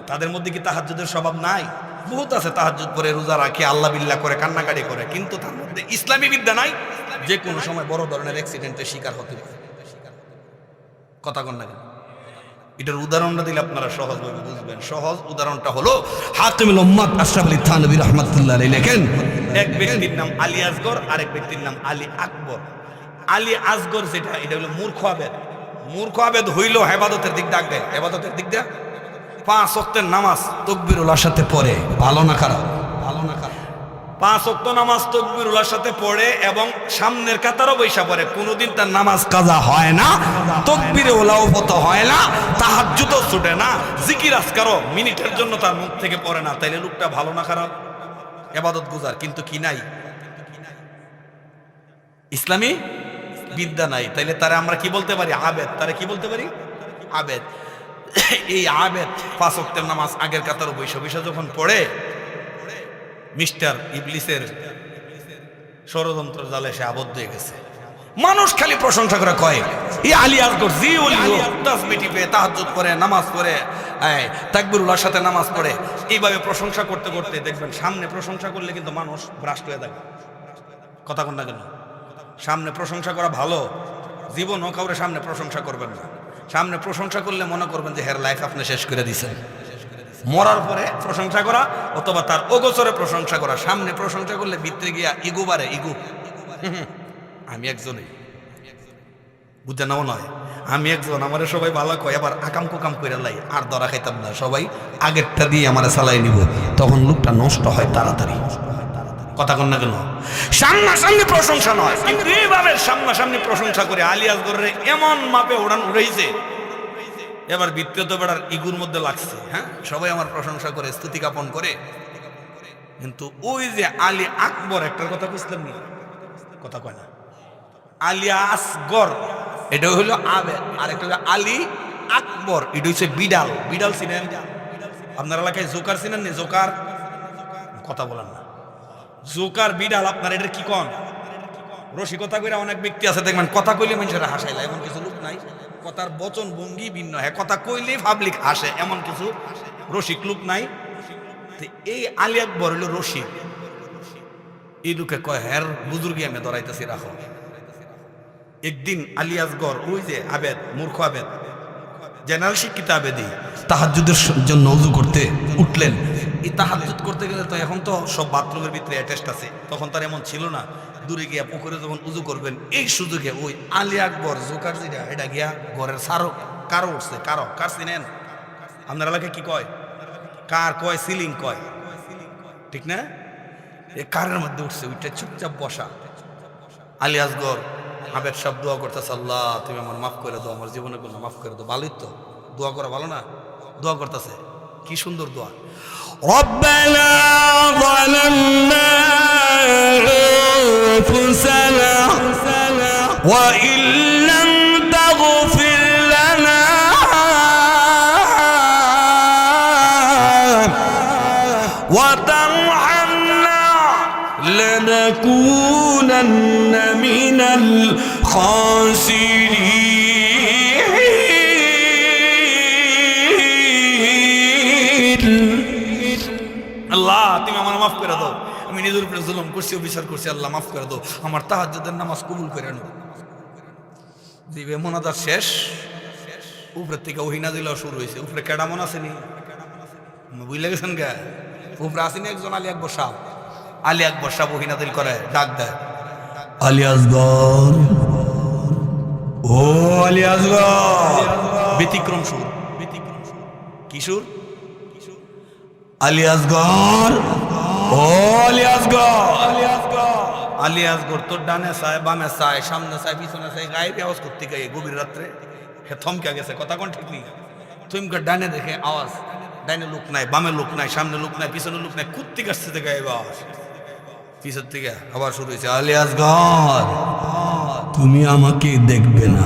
তাদের মধ্যে কি তাহাজ্জুদের স্বভাব নাই? বহুত আছে তাহাজ্জুদ পড়ে, রোজা রাখে, আল্লাহ বিল্লাহ করে, কান্নাকাটি করে, কিন্তু তার মধ্যে ইসলামী বিদ্যা নাই। যে কোনো সময় বড় ধরনের অ্যাক্সিডেন্টের শিকার হতে পারে। কথা কন না কেন? এটার উদাহরণটা দিলে আপনারা সহজভাবে বুঝবেন। সহজ উদাহরণটা হলো হাকিমুল উম্মাত আশরাফ আলী থানভী রাহমাতুল্লাহ আলাইহি লেখেন, এক ব্যক্তির নাম আলী আসগর, আরেক ব্যক্তির নাম আলী আকবর। আলী আসগর যেটা, এটা হলো মূর্খ আবেদ। মূর্খ আবেদ হইল ইবাদতের দিক ডাক দেয়, ইবাদতের দিক দেয় 5 ওয়াক্তের নামাজ তাকবীরুল্লাহর সাথে পড়ে। ভালো না খারাপ? ভালো না খারাপ? 5 ওয়াক্ত নামাজ তাকবীরুল্লাহর সাথে পড়ে এবং সামনের কাতারও বৈশা পড়ে। কোনোদিন তার নামাজ কাজা হয় না, তাকবীরে ওলাও ফতো হয় না, তাহাজ্জুদও ছুটে না, জিকির আজকারও মিনিটের জন্য তার মুখ থেকে পড়ে না। তাইলে লোকটা ভালো না খারাপ? ইবাদত গুজার, কিন্তু কি নাই? ইসলামী বিদ্যা নাই। তাইলে তারা আমরা কি বলতে পারি? আবেদ। তারা কি বলতে পারি? আবেদ। এই আবেদ 5 ওয়াক্তের নামাজ আগের কাতারও বৈশা যখন পড়ে, মিস্টার ইবলিসের ষড়যন্ত্র জালে সে আবদ্ধ হয়ে গেছে। মানুষ খালি প্রশংসা করে কয়, এই আলী আসগর জি ওলি তাসবিহ টিপে, তাহাজ্জুদ করে, নামাজ পড়ে, তাকবীরুল্লাহর সাথে নামাজ পড়ে। এইভাবে প্রশংসা করতে করতে দেখবেন সামনে প্রশংসা করলে কিন্তু মানুষ ভ্রষ্ট হয়ে থাকে। কথা কন না কেন? সামনে প্রশংসা করা ভালো, জীবনও কাউরে সামনে প্রশংসা করবেন না। সামনে প্রশংসা করলে মনে করবেন যে হের লাইফ আপনি শেষ করে দিয়েছেন। মরার পরে প্রশংসা করা অথবা তার অগোচরে প্রশংসা করা। সামনে প্রশংসা করলে ভিতরে গিয়া ইগো বাড়ে, ইগো। আমি একজনই, বুঝে নাও নয়, আমি একজন, আমারে সবাই ভালো কয়, আবার আকাম কুকাম করে লাই, আর ধরা খাইতাম না, সবাই আগেরটা দিয়ে আমারে চালাই নিব, তখন লোকটা নষ্ট হয় তাড়াতাড়ি। কথা কন না কেন? সামনাসামনি প্রশংসা নয়, কিন্তু এইভাবে সামনাসামনি প্রশংসা করে আলী আসগরের এমন মাপে উড়াইছে, এবার দ্বিতীয়ত বেড়ার ইগুর মধ্যে লাগছে। হ্যাঁ, সবাই আমার প্রশংসা করে, স্তুতি জ্ঞাপন করে, কিন্তু ওই যে আলী আকবর, একটার কথা বুঝলেন নি? কথা কয় না। আলী আসগর এটা হইল আবেদ, আর একটা হলো আলী আকবর, এটা হচ্ছে বিড়াল। বিড়াল চিনেন আপনার এলাকায়? জোকার চিনেন নি? জোকার? কথা বলেন না। জোকার বিড়াল আপনার এটা কি কন? রসিকতা করে অনেক ব্যক্তি আছে দেখবেন, কথা কইলে মানুষেরা হাসাইলা, এমন কিছু লোক নাই? কথার বচন ভঙ্গি ভিন্ন, হ্যাঁ, কথা কইলেই পাবলিক হাসে, এমন কিছু রসিক লোক নাই? এই আলী আকবর হইল রসিক। এই লোকে কয়, হ্যার বুজুর্গি আমি ধরাইতেছি, রাখো। একদিন আলী আসগর, ওই যে আবেদ, মূর্খ আবেদ, জেনারেল শিক্ষিত আবেদি, তাহাজ্জুদের জন্য ওযু করতে উঠলেন। এই তাহাজ্জুদ করতে গেলে তো এখন তো সব বাথরুমের ভিতরে অ্যাটাচড আছে, তখন তার এমন ছিল না। দূরে গিয়া পুকুরে যখন উজু করবেন এই সুযোগে ওই আলী আকবর জোকার যেটা এটা গিয়া ঘরের সারো কারো উঠছে কার চিনেন আপনার এলাকায় কি কয় কার কয় সিলিং কয় ঠিক না এই কারের মধ্যে উঠছে ওইটা চুপচাপ বসা আলী আসগর আবেদ সব দোয়া করতেছে আল্লাহ তুমি আমার মাফ করে দাও আমার জীবনে কোনো মাফ করে দাও ভালোই তো দোয়া করা ভালো না দোয়া করতেছে কি সুন্দর দোয়া ربنا ظلمنا أنفسنا وإن لم تغفر لنا وترحمنا لنكونن من الخاسرين আল্লাহ তুমি আমার মাফ করে দাও আমি নিজের উপরে জুলুম করছি বিচার করছি আল্লাহ মাফ করে দাও আমার তাহাজ্জুদের নামাজ কবুল করে নাও দিবে মোনাজাত শেষ উপরের থেকে ওহি নাজিল শুরু হয়েছে উপরে কেডা মন আসেনি বুঝলে গেছেন গা উপরে আসেনি একজন আলী আকবর সাহেব ওহি নাজিল করে ডাক দেয় আলী আসগর ও আলী আসগর ব্যতিক্রম সুর কি সুর আলী আসগর ও আলী আসগর আলী আসগর তোর ডানে চায় বামে চায় সামনে চায় পিছনে চায় গায়ে আওয়াজ করতে গায়ে গভীর রাত্রে হে থমকে গেছে কথা কোন ঠিক নেই থমকে ডানে দেখে আওয়াজ ডানে লোক নাই বামে লোক নাই সামনে লোক নাই পিছনে লোক নাই কুত্তি কাছতে থেকে গায়ে আওয়াজ পিছন থেকে আবার শুরু হয়েছে আলী আসগর তুমি আমাকে দেখবে না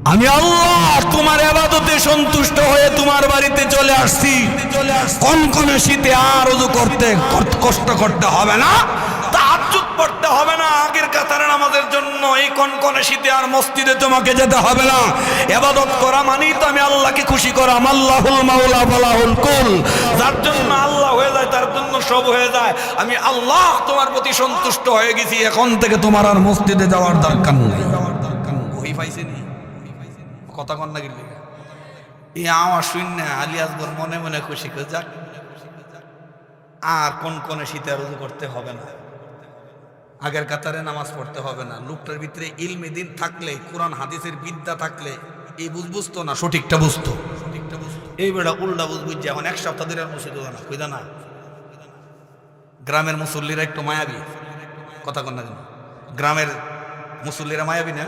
আমি আল্লাহ তোমার ইবাদতে সন্তুষ্ট হয়ে তোমার বাড়িতে চলে আসছি কনকনে শীতে আর ওযু করতে কষ্ট করতে হবে না তাহাজ্জুদ পড়তে হবে না আগের কাতারে নামাজের জন্য এই কনকনে শীতে আর মসজিদে তোমাকে যেতে হবে না ইবাদত করা মানেই তো আমি আল্লাহকে খুশি করা আল্লাহুল মাওলা ফালাহুল কুল যার জন্য আল্লাহ হয়ে যায় তার জন্য সব হয়ে যায় আমি আল্লাহ তোমার প্রতি সন্তুষ্ট হয়ে গেছি এখন থেকে তোমার আর মসজিদে যাওয়ার দরকার নেই ওই পাইছেনি কথা কন না গেলে এই আমার শূন্য আলী আসগর মনে মনে খুশি করে যাক আর কনকনে শীতে রুজু করতে হবে না আগের কাতারে নামাজ পড়তে হবে না লোকটার ভিতরে ইলমে দিন থাকলে কোরআন হাদিসের বিদ্যা থাকলে এই বুঝতো না সঠিকটা বুঝতো এই বেড়া উল্টা বুঝ এখন এক সপ্তাহ ধরে আর মসজিদে না কই না গ্রামের মুসল্লিরা একটু মায়াবী কথা কন না কেন গ্রামের মুসল্লিরা মায়াবী না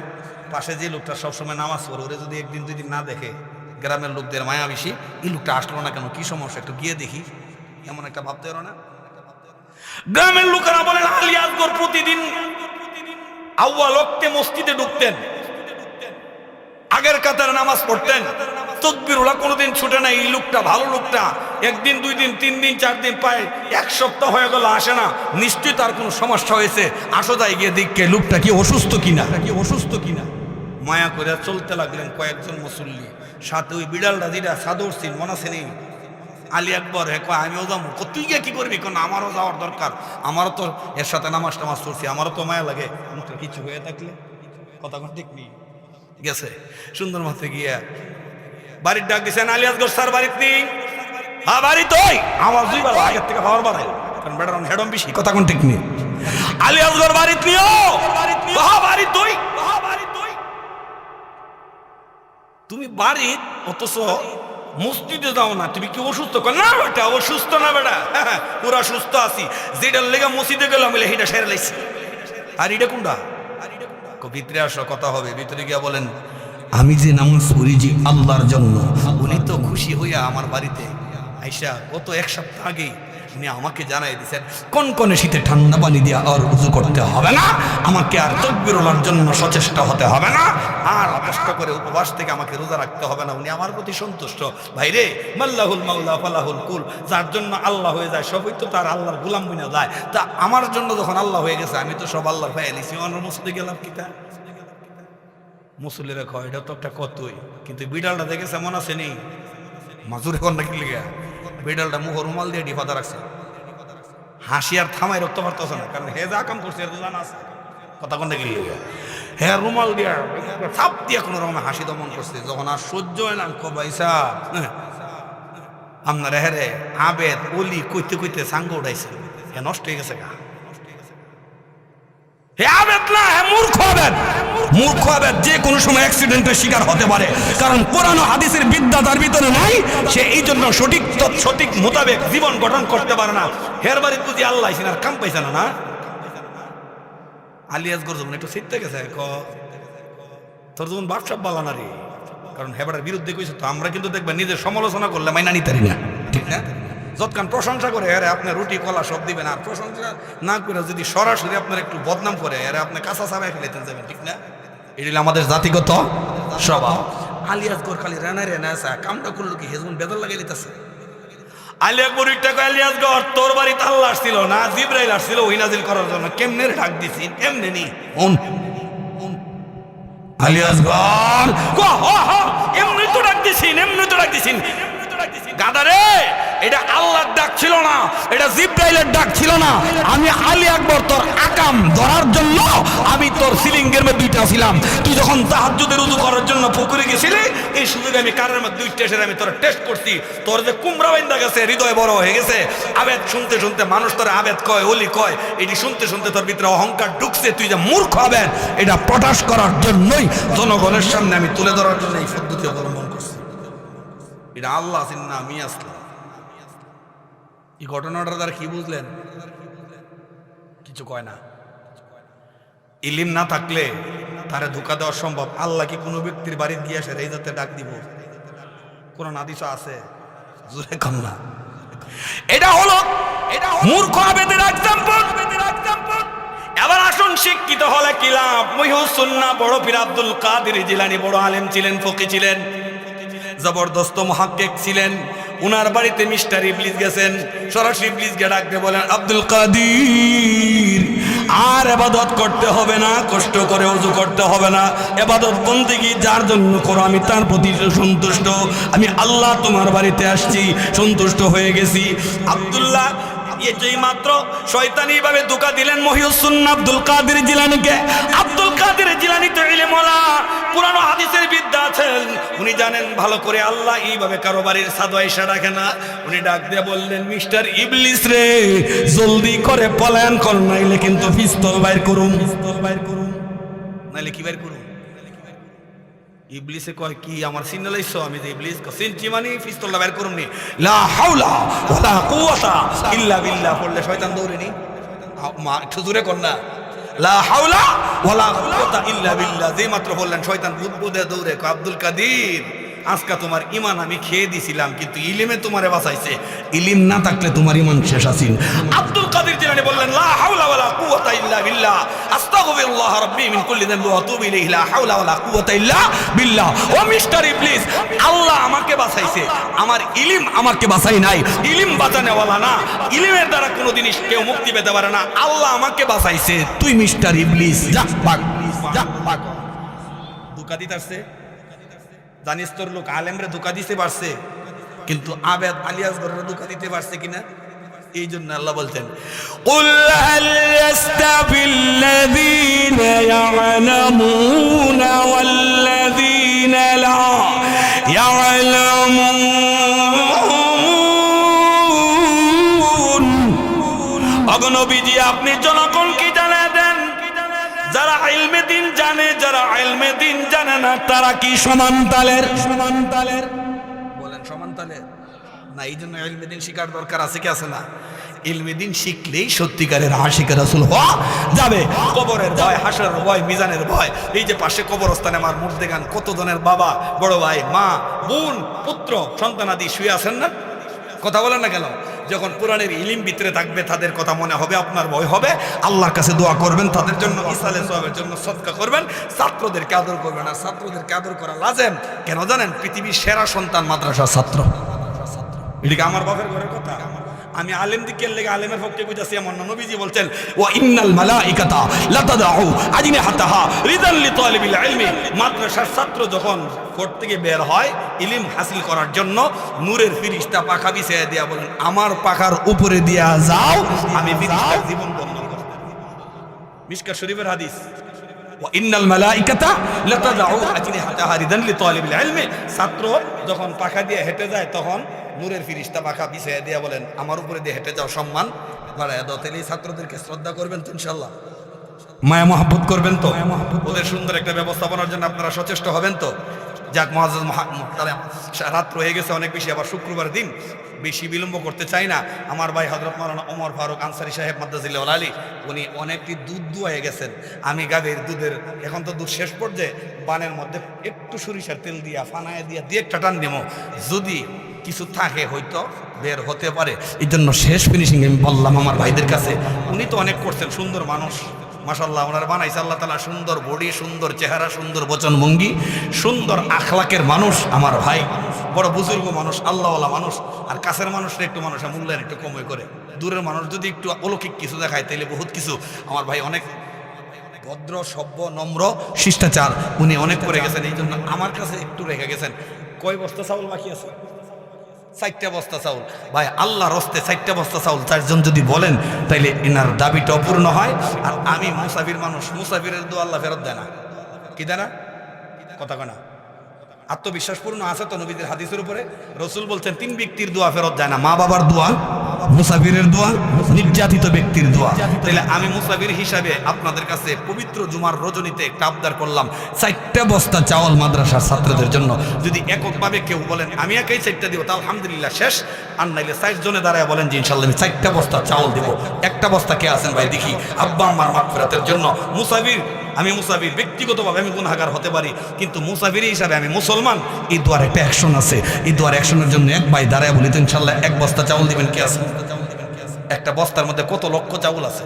পাশে যে লোকটা সবসময় নামাজ পড়ে ওরে যদি একদিন দুই দিন না দেখে গ্রামের লোকদের মায়া বেশি এই লোকটা আসলো না কেন কি সমস্যা একটু গিয়ে দেখি এমন একটা ভাবতে পারো না গ্রামের লোকেরা বলেন আলী আসগর প্রতিদিন আউয়াল ওয়াক্তে মসজিদে ঢুকতেন আগের কাতারে নামাজ পড়তেন তাকবীরুল্লাহ কোনোদিন ছুটে নাই এই লোকটা ভালো লোকটা একদিন দুই দিন তিন দিন চার দিন পায় এক সপ্তাহ হয়ে গেল আসে না নিশ্চয়ই তার কোনো সমস্যা হয়েছে আসো যাই গিয়ে দেখকে লোকটা কি অসুস্থ কিনা মায়া করে চলতে লাগলেন কয়েকজন মুসল্লি সাথে ওই বিড়ালটা যেটা সাদর সিন মনে আছে নেই আলী আকবর হে কয় আমিও যাবো তুই গিয়ে কি করবি কারণ আমারও যাওয়ার দরকার আমারও তো এর সাথে নামাজ টামাজ চলছি আমারও তো মায়া লাগে মুখটা কিছু হয়ে থাকলে কথা কোন ঠিক নেই গেছে সুন্দর মতে গিয়া বাড়ির ডাক দিছেন আলী আসগর স্যার বাড়িতে নেই হ্যাঁ বাড়ি তোই আমার দুই বেলা আগের থেকে খাবার বাড়াই কারণ বেটার হেডম বেশি কথা কোন ঠিক নেই আলী আসগর বাড়িতে নিও বাড়ি তুই তুমি বাড়ি অথচ মসজিদে যাও না তুমি কি অসুস্থ না বেটা অসুস্থ না বেটা পুরা সুস্থ আছি যেটার লেগে মসজিদে গেলাম সেটা সেরে লাইছি আর এটা কোনটা ভিতরে আসো কথা হবে ভিতরে গিয়া বলেন আমি যে নামাজ পড়ি যে আল্লাহর জন্য উনি তো খুশি হইয়া আমার বাড়িতে আইসা গত এক সপ্তাহ আগেই উনি আমাকে জানাই দিয়েছেন কনকনে শীতে ঠান্ডা পানি দিয়ে আর উযু করতে হবে না আমাকে আর তাকবীরুল্লাহর জন্য সচেষ্ট হতে হবে না আর কষ্ট করে উপবাস থেকে আমাকে রোজা রাখতে হবে না উনি আমার প্রতি সন্তুষ্ট ভাইরে মাল্লাহুল মাওলা ফালাহুল কুল যার জন্য আল্লাহ হয়ে যায় সবই তো তার আল্লাহর গোলাম বনে যায় তা আমার জন্য যখন আল্লাহ হয়ে গেছে আমি তো সব আল্লাহর ভাই আলিছি আমার মসজিদে গেলাম কিতা মুসল্লিরা কয় এটা তো একটা কতই কিন্তু বিড়ালটা দেখেছে মনে আছে নেই মাজুরে কর নাকি লেগে বিড়ালটা মুখ রুমাল দিয়ে ডিফাদা রাখছে হাসি আর থামাই রক্ত পারতেছে না কারণ হে যা কাম করছে এর জানা আছে কথা কোন নাকি লেগে হে রুমাল দিয়া চাপ দিয়ে কোনো রকম হাসি দমন করছে যখন আর সহ্য হয় না কবাইসা আপনার হেরে আবেদ অলি কইতে কইতে সাঙ্গ উঠাইছে হে নষ্ট হয়ে গেছে গা হে আবেদ না, হে মূর্খ আবেদ। মূর্খ আবেদ যে কোনো সময় অ্যাক্সিডেন্টের শিকার হতে পারে, কারণ কোরআন ও হাদিসের বিদ্যা তার ভিতরে নাই। সে এই জন্য সঠিক মোতাবেক জীবন গঠন করতে পারে না। হের বাড়ি বুঝি আল্লাহ সিনার কাম পাইছে না। না আলিয়াস গর একটু শিখতে গেছে তোর যেমন বাপসাপ বালা না রে, কারণ হেবারের বিরুদ্ধে কইছে তো। আমরা কিন্তু দেখবেন নিজের সমালোচনা করলে মাইনা নিতে পারি না, ঠিক না? যতক্ষণ প্রশংসা করে আরে আপনার রুটি কলা সব দিবেন, আর প্রশংসা না করে যদি সরাসরি আপনার একটু বদনাম করে আরে আপনি কাঁচা চাবাই ফেলেতে যাবেন, ঠিক না? এটি আমাদের জাতিগত স্বভাব। আলিয়াস গর খালি রানা রেনা আসা কামটা করলো কি হেজমন বেদল লাগাই লিতেছে। আলী আকবর আলিয়াস গর তোর বাড়িতে আল্লাহ আসছিল না, জিব্রাইল আসছিল ওই নাজিল করার জন্য। কেমনে ডাক দিছি এমনি নি আলিয়াস গর এমনি তো ডাক দিছিন, এমনি তো ডাক দিছিন। গাদা রে, এটা আল্লাহর ডাক ছিল না, এটা জিব্রাইলের ডাক ছিল না। আমি আলী আকবর তোর আকাম ধরার জন্য আমি তোর সিলিংয়ের মধ্যে দুইটা ছিলাম। তুই যখন তাহাজ্জুদের উযু করার জন্য পুকুরে গেছিলি, এই সুযোগে আমি কারের মধ্যে দুইটা এসে আমি তোর টেস্ট করছি। তোর যে কুমড়া বাইন্দা গেছে, হৃদয় বড় হয়ে গেছে, আবেদ শুনতে শুনতে মানুষ তোর আবেদ কয়, ওলি কয়, এটি শুনতে শুনতে তোর ভিতরে অহংকার ঢুকছে। তুই যে মূর্খ আবেদ, এটা প্রকাশ করার জন্যই জনগণের সামনে আমি তুলে ধরার জন্য এই পদ্ধতি অবলম্বন করছি। এটা আল্লাহ আছেন না আমি আসলাম। এই ঘটনাটার দ্বারা কি বুঝলেন? কিছু কয় না। ইলিম না থাকলে তারে ধোকা দেওয়া সম্ভব। আল্লাহ কি কোনো ব্যক্তির বাড়িতে গিয়ে আসে এই যাতে ডাক দিব? কোরআন হাদিস আছে? জোরে কম না। এটা হলো মূর্খ আবেদের এক্সাম্পল। এবার আসুন শিক্ষিত হলে কি লাভ? মহিউসুন্নাহ বড় পীর আব্দুল কাদের জিলানী বড় আলেম ছিলেন, ফকি ছিলেন, জবরদস্ত মুহাক্কিক ছিলেন। উনার বাড়িতে মিস্টার ইবলিস গেছেন, সরাসরি ইবলিসকে ডাক দিয়ে বলেন, আব্দুল কাদের আর ইবাদত করতে হবে না, কষ্ট করে ওযু করতে হবে না, ইবাদত বন্দেগী যার জন্য করো আমি তার প্রতি সন্তুষ্ট। আমি আল্লাহ তোমার বাড়িতে আসছি, সন্তুষ্ট হয়ে গেছি। আব্দুল্লাহ যেই মাত্র শয়তানি ভাবে ধোঁকা দিলেন মহিউসুন্নাহ আব্দুল কাদের জিলানীকে। আব্দুল কাদের জিলানী তো ইলমওয়ালা, কুরআন ও হাদিসের বিদ্যা আছেন। উনি জানেন ভালো করে আল্লাহ এইভাবে কারো বাড়ির ছাদ আইসা রাখে না। উনি ডাক দিয়ে বললেন, মিস্টার ইবলিস রে, জলদি করে পলায়ন কর, নাইলে কিন্তু পিস্তল বাইর করুম। নাইলে কি বাইর করুম? ইবলিসে কয়, কি আমার চিহ্ন লাইছো? আমি যে ইবলিস চিনছি মানে পিস্তলটা বের করুম নি। লা হাওলা ওয়ালা কুওয়াতা ইল্লা বিল্লাহ বললে শয়তান দৌড়ে নি। মা একটু জোরে কর না। লা হাওলা ওয়ালা কুওয়াতা ইল্লা বিল্লাহ যেই মাত্র বললেন শয়তান বুদবুদে দৌড়ে। কয়, আব্দুল কাদের আজকে তোমার ইমান আমি খেয়ে দিছিলাম, কিন্তু ইলিমে তোমারে বাঁচাইছে। ইলিম না থাকলে তোমার ইমান শেষ আছিল। আব্দুল কাদের জিলানী বললেন, লা হাওলা ওয়ালা কুওয়াতা ইল্লা বিল্লাহ, আস্তাগফিরুল্লাহ রাব্বি মিন কুল্লি যামবি ওয়া আতুবু ইলাইহি, লা হাওলা ওয়ালা কুওয়াতা ইল্লা বিল্লাহ। ও মিস্টার ইবলিস, আল্লাহ আমাকে বাঁচাইছে, আমার ইলিম আমাকে বাঁচাই নাই। ইলিম বাঁচানেওয়ালা না, ইলিমের দ্বারা কোনো জিনিস কেউ মুক্তি পেতে পারে না। আল্লাহ আমাকে বাঁচাইছে। তুই মিস্টার ইবলিস যা ভাগ, যা ভাগ। ধোঁকা দিতেছে, জানিস তোর লোক আলেমরে ধোঁকা দিতে পারছে, কিন্তু আবেদ আলিয়াস গরের ধোঁকা দিতে পারছে কিনা? এই জন্য আল্লাহ বলছেন, কুল হাল ইয়াস্তাবিল্লাযীনা ইয়া'লামুনা ওয়াল্লাযীনা লা ইয়া'লামুন। অগনবীজি আপনি জনগণ কি জানা দেন, যারা ইলমে দিন জানে, যারা ইলমে দিন জানে না, তারা কি সমান তালের? সমান তালের বলেন, সমান তালের না। এই জন্য ইলমে দিন শিকার দরকার আছে কি আছে না? ইলমে দিন শিখলেই সত্যিকারের আশিক রাসূল হওয়া যাবে। কবরের ভয়, হাসরের ভয়, মিজানের ভয়। এই যে পাশে কবরস্থানে আমার মুখ দেখান, কত জনের বাবা, বড় ভাই, মা, বোন, পুত্র, সন্তানাদি শুয়ে আছেন না? কথা বলেন না কেন? যখন কোরআনের ইলিম ভিতরে থাকবে তাদের কথা মনে হবে, আপনার ভয় হবে, আল্লাহর কাছে দোয়া করবেন, তাদের জন্য ইসালে সওয়াবের জন্য সদকা করবেন, ছাত্রদেরকে আদর করবেন। আর ছাত্রদেরকে আদর করা লাজেম কেন জানেন? পৃথিবীর সেরা সন্তান মাদ্রাসার ছাত্র। এদিকে আমার বাপের ঘরের কথা, আমি আলেম দিকের লেগে আলেমের পক্ষে বুঝাচ্ছি। আমার নবীজি বলছেন, ওয়া ইন্নাল মালাইকাতা লাতাদাউ আজনিহাতাহা রিদান লিতালিবিল ইলমি। মাদ্রাসার ছাত্র যখন কোর্ট থেকে বের হয় ইলম হাসিল করার জন্য, নূরের ফিরিস্তা পাখা বিছিয়ে দিয়া বলেন, আমার পাখার উপরে দিয়া যাও, আমি ফিরিস্তার জীবন বন্ধ করব। মিশকাত শরীফের হাদিস, ওয়া ইন্নাল মালাইকাতা লাতাদাউ আজনিহাতাহা রিদান লিতালিবিল ইলমি। ছাত্র যখন পাখা দিয়ে হেঁটে যায়, তখন নূরের ফিরিস্তা পাখা বিছিয়ে দিয়া বলেন, আমার উপরে দিয়ে হেঁটে যাও, সম্মান বাড়ায় দাও। তাহলে এই ছাত্রদেরকে শ্রদ্ধা করবেন তো ইনশাআল্লাহ? মায়া মহাব্বত করবেন তো? ওদের সুন্দর একটা ব্যবস্থাপনার জন্য আপনারা সচেষ্ট হবেন তো? যাক মহাজ্জাজ তাহলে রাত হয়ে গেছে অনেক বেশি, আবার শুক্রবার দিন, বেশি বিলম্ব করতে চাই না। আমার ভাই হযরত মাওলানা ওমর ফারুক আনসারী সাহেব মাদ্দাজিল্লাহ আলী উনি অনেকটি দুধ দুয়ায়ে গেছেন। আমি গাভীর দুধের এখন তো দুধ শেষ পর্যায়ে বানের মধ্যে একটু সরিষার তেল দিয়া ফানায় দিয়া দিয়ে একটা টান নেবো, যদি কিছু থাকে হয়তো বের হতে পারে। এই জন্য শেষ ফিনিশিং আমি বললাম আমার ভাইদের কাছে। উনি তো অনেক করছেন, সুন্দর মানুষ মাশাআল্লাহ, ওনার বানাইছে আল্লাহ তাআলা, সুন্দর বডি, সুন্দর চেহারা, সুন্দর বচনভঙ্গি, সুন্দর আখলাকের মানুষ আমার ভাই, বড় বুজুর্গ মানুষ, আল্লাহওয়ালা মানুষ। আর কাছের মানুষরা একটু মানুষের মূল্যায়ন একটু কমই করে, দূরের মানুষ যদি একটু অলৌকিক কিছু দেখায় তাইলে বহুত কিছু। আমার ভাই অনেক ভদ্র, সভ্য, নম্র, শিষ্টাচার উনি অনেক করে গেছেন। এই জন্য আমার কাছে একটু রেখে গেছেন। কয় বস্তা চাউল বাকি আছে? 4টা বস্তা চাউল। ভাই আল্লাহর হস্তে 4টা বস্তা চাউল চারজন যদি বলেন তাইলে এনার দাবিটা অপূর্ণ হয়। আর আমি মুসাফির মানুষ, মুসাফিরের দোয়া আল্লাহ ফেরত দেয় না। কি দেয় না? কথা কয় না? আত্মবিশ্বাসপূর্ণ আছে তো নবীদের হাদিসের উপরে। রসুল বলছেন 3 ব্যক্তির দোয়া ফেরত যায় না, মা বাবার দোয়া, মুসাফিরের দোয়া, নির্যাতিত ব্যক্তির দোয়া। তাহলে আমি মুসাফির হিসাবে আপনাদের কাছে পবিত্র জুমার রজনীতে একটা আবদার করলাম, 4টা বস্তা চাউল মাদ্রাসার ছাত্রদের জন্য। যদি এককভাবে কেউ বলেন আমি একাই 4টা দিব, তা আলহামদুলিল্লাহ শেষ। আর নাইলে 4 জনে দাঁড়ায় বলেন যে ইনশাল্লাহ আমি 4টা বস্তা চাউল দিব। একটা বস্তা কে আছেন ভাই দেখি, আব্বা আম্মার মাগফিরাতের জন্য। মুসাফির, আমি মুসাফির, ব্যক্তিগতভাবে আমি গুনাহগার হতে পারি, কিন্তু মুসাফির হিসাবে আমি মুসলমান। এই দোয়ার একটা অ্যাকশন আছে, এই দোয়ার অ্যাকশনের জন্য এক ভাই দাঁড়ায় বলি তো ইনশাল্লাহ 1 বস্তা চাউল দিবেন কে আছে? একটা বস্তার মধ্যে কত লক্ষ চাউল আছে।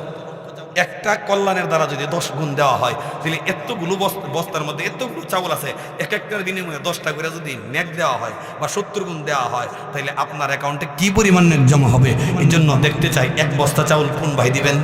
একটা কল্যাণের দ্বারা যদি 10 গুণ দেওয়া হয় তাহলে এতগুলো বস্তার মধ্যে এতগুলো চাউল আছে, এক একটার বিনিময়ে 10টা করে যদি নেট দেওয়া হয় বা 70 গুণ দেওয়া হয় তাহলে আপনার অ্যাকাউন্টে কি পরিমাণ নেট জমা হবে। এই জন্য দেখতে চাই 1 বস্তা চাউল কোন ভাই দিবেন।